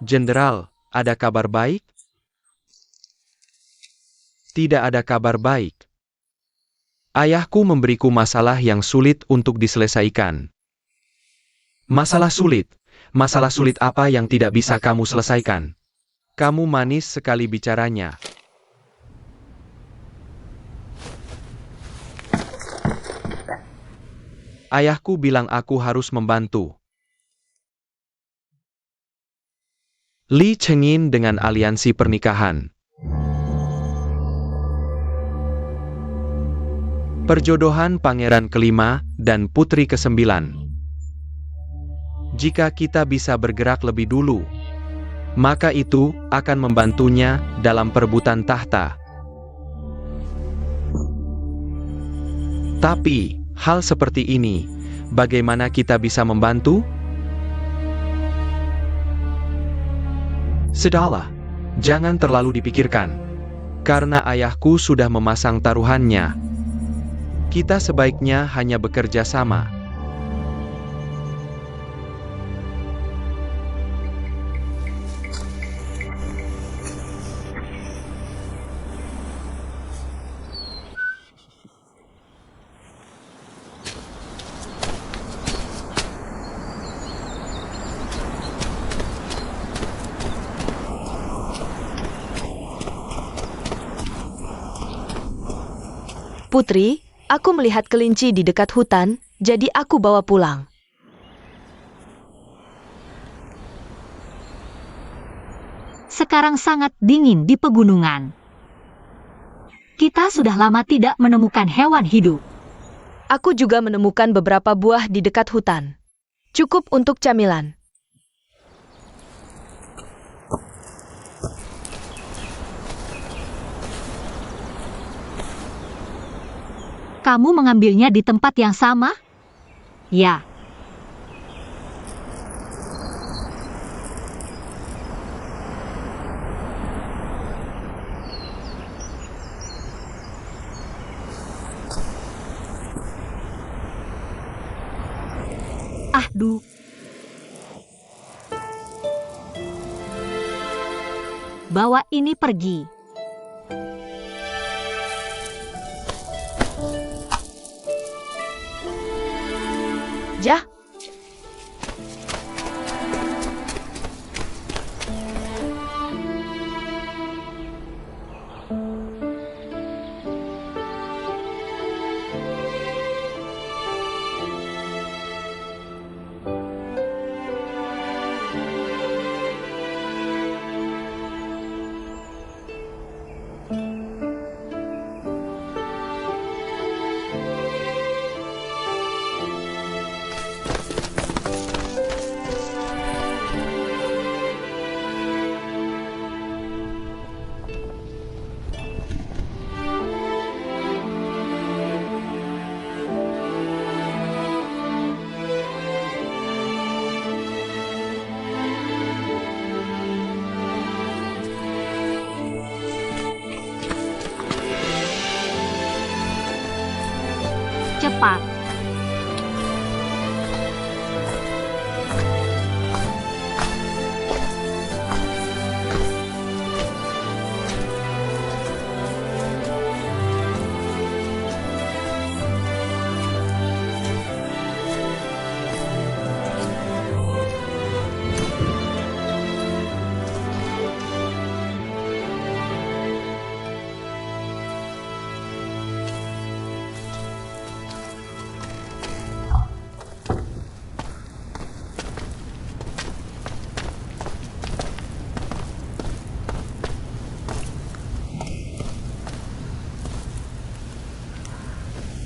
Jenderal, ada kabar baik? Tidak ada kabar baik. Ayahku memberiku masalah yang sulit untuk diselesaikan. Masalah sulit? Masalah sulit apa yang tidak bisa kamu selesaikan? Kamu manis sekali bicaranya. Ayahku bilang aku harus membantu. Li Chengin dengan aliansi pernikahan. Perjodohan pangeran kelima dan putri kesembilan. Jika kita bisa bergerak lebih dulu, maka itu akan membantunya dalam perebutan tahta. Tapi, hal seperti ini, bagaimana kita bisa membantu? Sudahlah, jangan terlalu dipikirkan. Karena ayahku sudah memasang taruhannya. Kita sebaiknya hanya bekerja sama. Putri, aku melihat kelinci di dekat hutan, jadi aku bawa pulang. Sekarang sangat dingin di pegunungan. Kita sudah lama tidak menemukan hewan hidup. Aku juga menemukan beberapa buah di dekat hutan. Cukup untuk camilan. Kamu mengambilnya di tempat yang sama? Ya. Aduh. Bawa ini pergi. Jah. Cepat.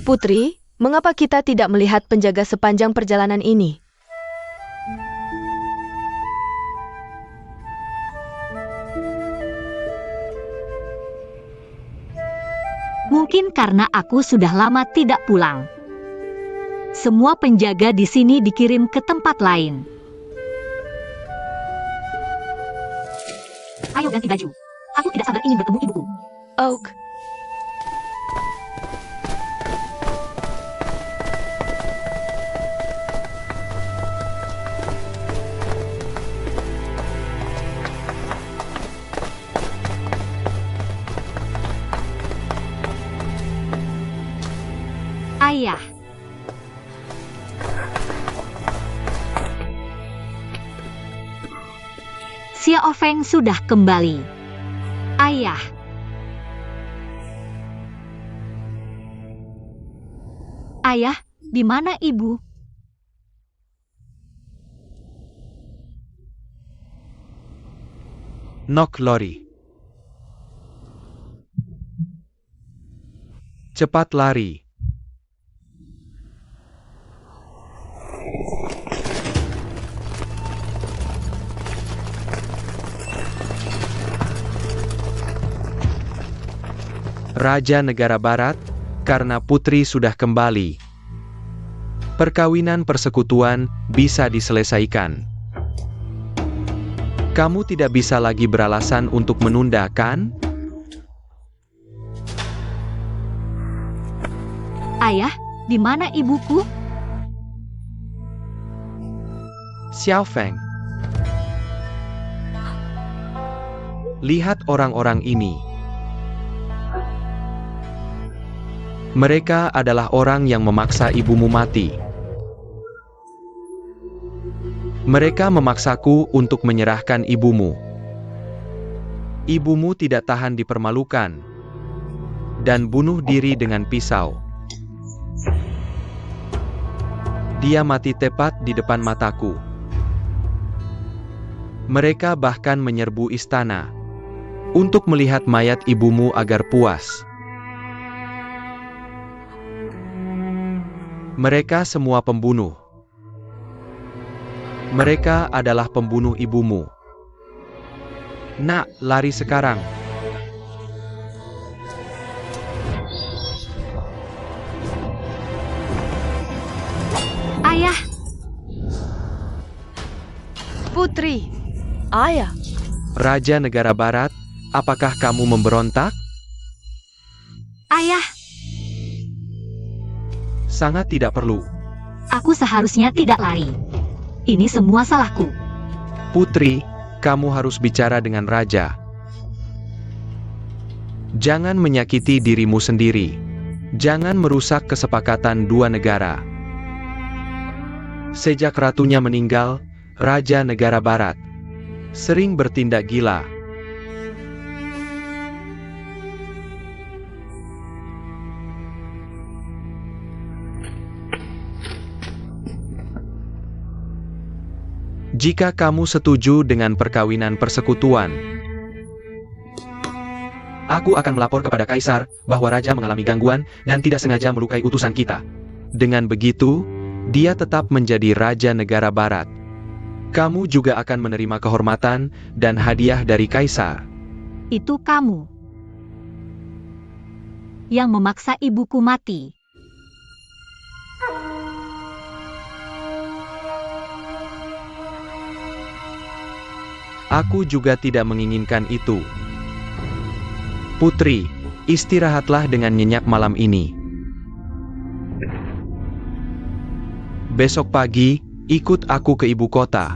Putri, mengapa kita tidak melihat penjaga sepanjang perjalanan ini? Mungkin karena aku sudah lama tidak pulang. Semua penjaga di sini dikirim ke tempat lain. Ayo ganti baju. Aku tidak sabar ingin bertemu ibuku. Oak. Ayah. Xia Ofeng sudah kembali. Ayah. Ayah, di mana ibu? Nok Lori. Cepat lari. Raja Negara Barat, karena putri sudah kembali. Perkawinan persekutuan bisa diselesaikan. Kamu tidak bisa lagi beralasan untuk menunda, kan? Ayah, di mana ibuku? Xiao Feng. Lihat orang-orang ini. Mereka adalah orang yang memaksa ibumu mati. Mereka memaksaku untuk menyerahkan ibumu. Ibumu tidak tahan dipermalukan dan bunuh diri dengan pisau. Dia mati tepat di depan mataku. Mereka bahkan menyerbu istana untuk melihat mayat ibumu agar puas. Mereka semua pembunuh. Mereka adalah pembunuh ibumu. Nak, lari sekarang. Ayah, Putri, ayah, Raja Negara Barat, apakah kamu memberontak? ayah, Sangat tidak perlu. aku seharusnya tidak lari. Ini semua salahku. Putri, kamu harus bicara dengan raja. Jangan menyakiti dirimu sendiri. Jangan merusak kesepakatan dua negara. Sejak ratunya meninggal, Raja Negara Barat sering bertindak gila. Jika kamu setuju dengan perkawinan persekutuan, aku akan melapor kepada Kaisar bahwa Raja mengalami gangguan dan tidak sengaja melukai utusan kita. Dengan begitu, dia tetap menjadi Raja Negara Barat. Kamu juga akan menerima kehormatan dan hadiah dari Kaisar. Itu kamu yang memaksa ibuku mati. Aku juga tidak menginginkan itu. Putri, istirahatlah dengan nyenyak malam ini. Besok pagi, ikut aku ke ibu kota.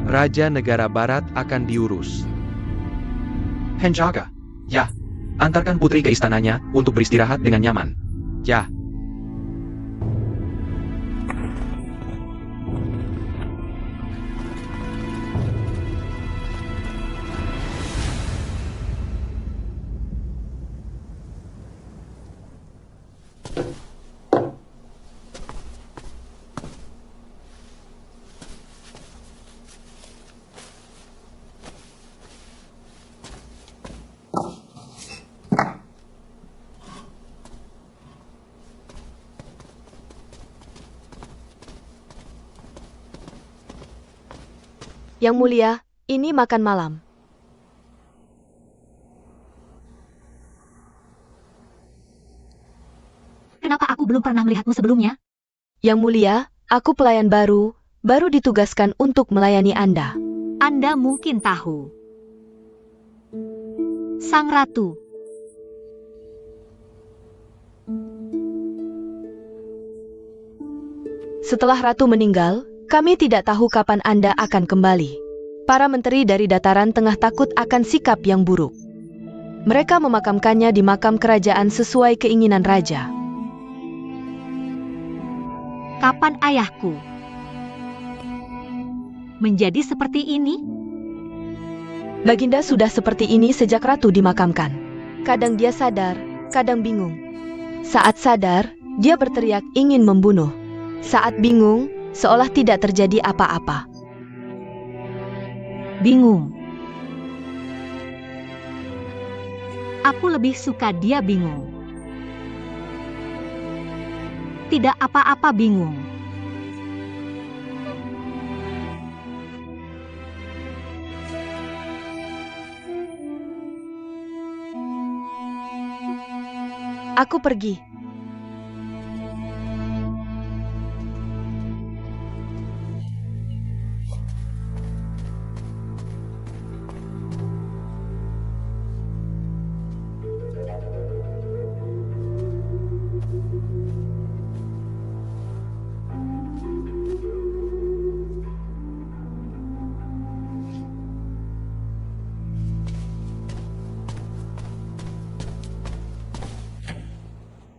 Raja Negara Barat akan diurus. Henjaga. Ya. Antarkan putri ke istananya untuk beristirahat dengan nyaman. Ya. Yang Mulia, ini makan malam. Kenapa aku belum pernah melihatmu sebelumnya? Yang Mulia, aku pelayan baru ditugaskan untuk melayani Anda. Anda mungkin tahu. Sang Ratu. Setelah Ratu meninggal, kami tidak tahu kapan Anda akan kembali. Para menteri dari dataran tengah takut akan sikap yang buruk. Mereka memakamkannya di makam kerajaan sesuai keinginan raja. Kapan ayahku menjadi seperti ini? Baginda sudah seperti ini sejak Ratu dimakamkan. Kadang dia sadar, kadang bingung. Saat sadar, dia berteriak ingin membunuh. Saat bingung, seolah tidak terjadi apa-apa. Bingung. Aku lebih suka dia bingung. Tidak apa-apa bingung. Aku pergi.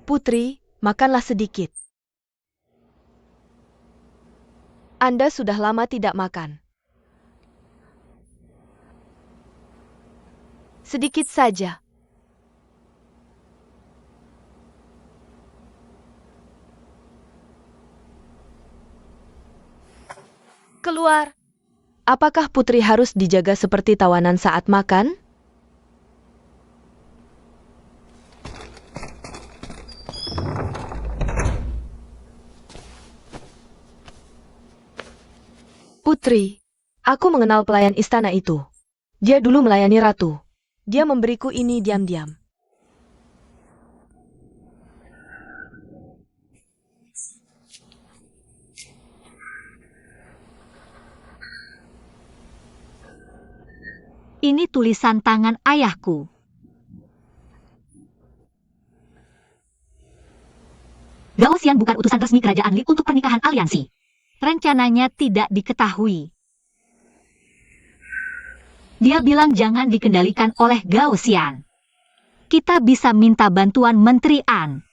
Putri, makanlah sedikit. Anda sudah lama tidak makan. Sedikit saja. Keluar. Apakah Putri harus dijaga seperti tawanan saat makan? Putri, aku mengenal pelayan istana itu. Dia dulu melayani ratu. Dia memberiku ini diam-diam. Ini tulisan tangan ayahku. Gao Xian bukan utusan resmi kerajaan Li untuk pernikahan aliansi. Rencananya tidak diketahui. Dia bilang jangan dikendalikan oleh Gao Xian. Kita bisa minta bantuan Menteri An.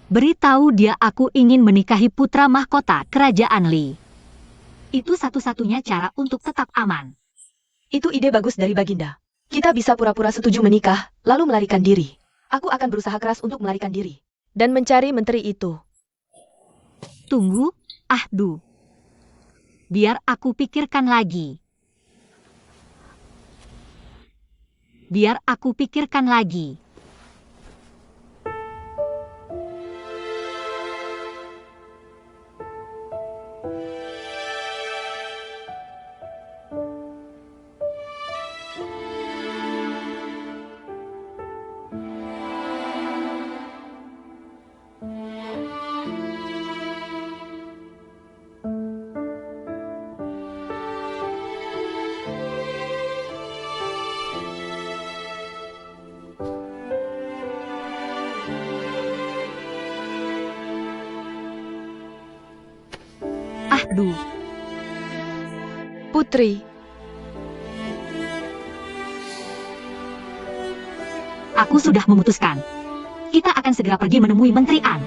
Beritahu dia aku ingin menikahi putra mahkota kerajaan Li. Itu satu-satunya cara untuk tetap aman. Itu ide bagus dari Baginda. Kita bisa pura-pura setuju menikah, lalu melarikan diri. Aku akan berusaha keras untuk melarikan diri. Dan mencari menteri itu. Tunggu, Ahdu. Biar aku pikirkan lagi. Biar aku pikirkan lagi. Ahdu. Putri, Aku sudah memutuskan. Kita akan segera pergi menemui Menteri An.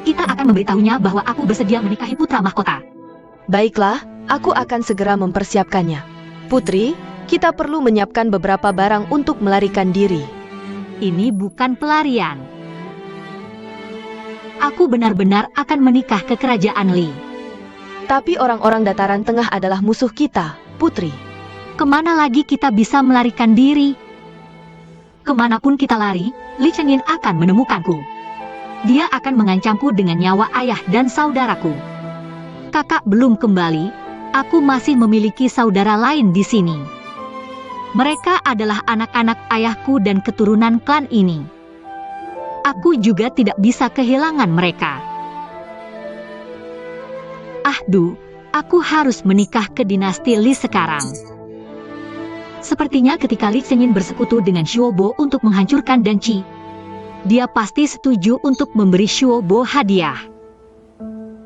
Kita akan memberitahunya bahwa aku bersedia menikahi putra mahkota. baiklah, aku akan segera mempersiapkannya. Putri, kita perlu menyiapkan beberapa barang untuk melarikan diri. Ini bukan pelarian. Aku benar-benar akan menikah ke kerajaan Li. Tapi orang-orang dataran tengah adalah musuh kita, Putri. Kemana lagi kita bisa melarikan diri? Kemanapun kita lari, Li Chengyin akan menemukanku. Dia akan mengancamku dengan nyawa ayah dan saudaraku. Kakak belum kembali, aku masih memiliki saudara lain di sini. Mereka adalah anak-anak ayahku dan keturunan klan ini. Aku juga tidak bisa kehilangan mereka. Ahdu, aku harus menikah ke dinasti Li sekarang. Sepertinya ketika Li Chengyin bersekutu dengan Shuobo untuk menghancurkan Danqi, dia pasti setuju untuk memberi Shuobo hadiah.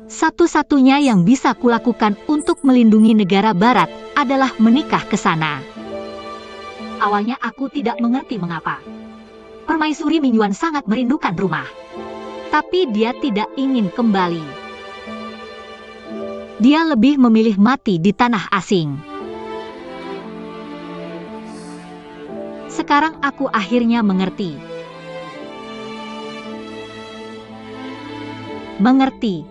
Satu-satunya yang bisa kulakukan untuk melindungi negara barat adalah menikah ke sana. Awalnya aku tidak mengerti mengapa. Permaisuri Mingyuan sangat merindukan rumah. Tapi dia tidak ingin kembali. Dia lebih memilih mati di tanah asing. Sekarang aku akhirnya mengerti. Mengerti.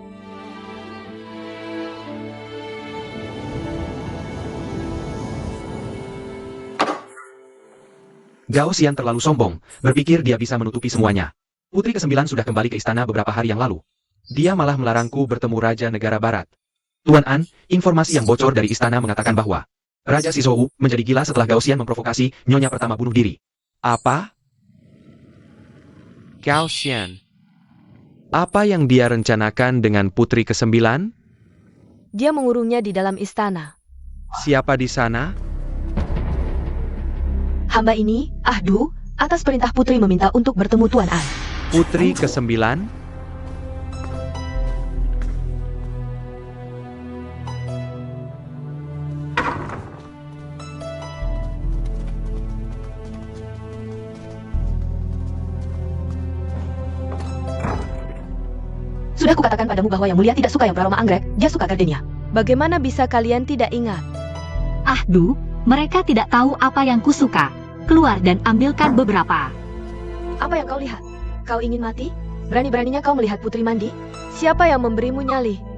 Gao Xian terlalu sombong, berpikir dia bisa menutupi semuanya. Putri ke-9 sudah kembali ke istana beberapa hari yang lalu. Dia malah melarangku bertemu Raja Negara Barat. Tuan An, informasi yang bocor dari istana mengatakan bahwa Raja Sizhou menjadi gila setelah Gao Xian memprovokasi nyonya pertama bunuh diri. Apa? Gao Xian. Apa yang dia rencanakan dengan putri ke-9? Dia mengurungnya di dalam istana. Siapa di sana? Hamba ini, Ahdu, atas perintah putri meminta untuk bertemu Tuan An. Putri ke-9? Sudah kukatakan padamu bahwa Yang Mulia tidak suka yang beraroma anggrek, dia suka gardenia. Bagaimana bisa kalian tidak ingat? Ahdu, mereka tidak tahu apa yang kusuka. Keluar dan ambilkan beberapa. Apa yang kau lihat? Kau ingin mati? Berani-beraninya kau melihat putri mandi? Siapa yang memberimu nyali?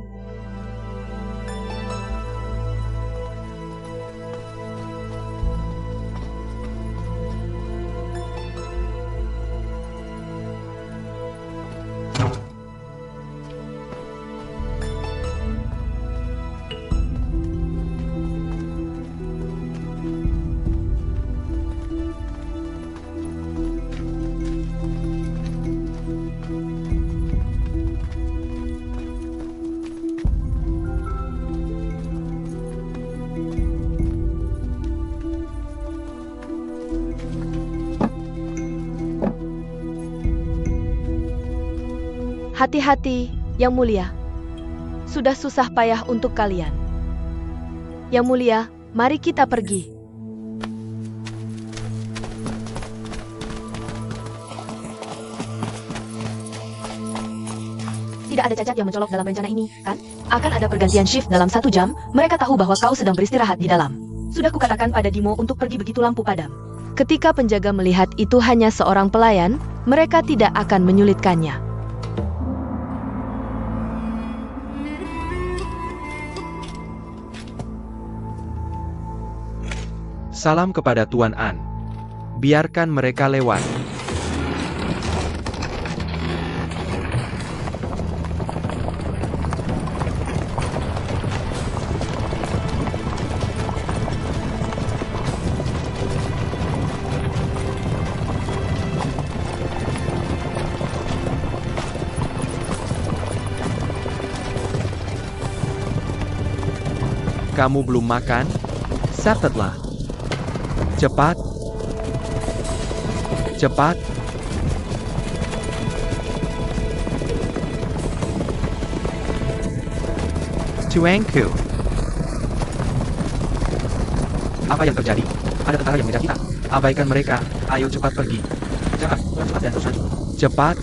Hati-hati, Yang Mulia. Sudah susah payah untuk kalian. Yang Mulia, mari kita pergi. Tidak ada cacat yang mencolok dalam rencana ini, kan? Akan ada pergantian shift dalam 1 jam, mereka tahu bahwa kau sedang beristirahat di dalam. Sudah kukatakan pada Dimo untuk pergi begitu lampu padam. Ketika penjaga melihat itu hanya seorang pelayan, mereka tidak akan menyulitkannya. Salam kepada Tuan An. Biarkan mereka lewat. Kamu belum makan? Catatlah. Cepat. Cepat. Tuanku. Apa yang terjadi? Ada tentara yang mengejar kita. Abaikan mereka. Ayo cepat pergi. Cepat, cepat dan terus maju. Cepat.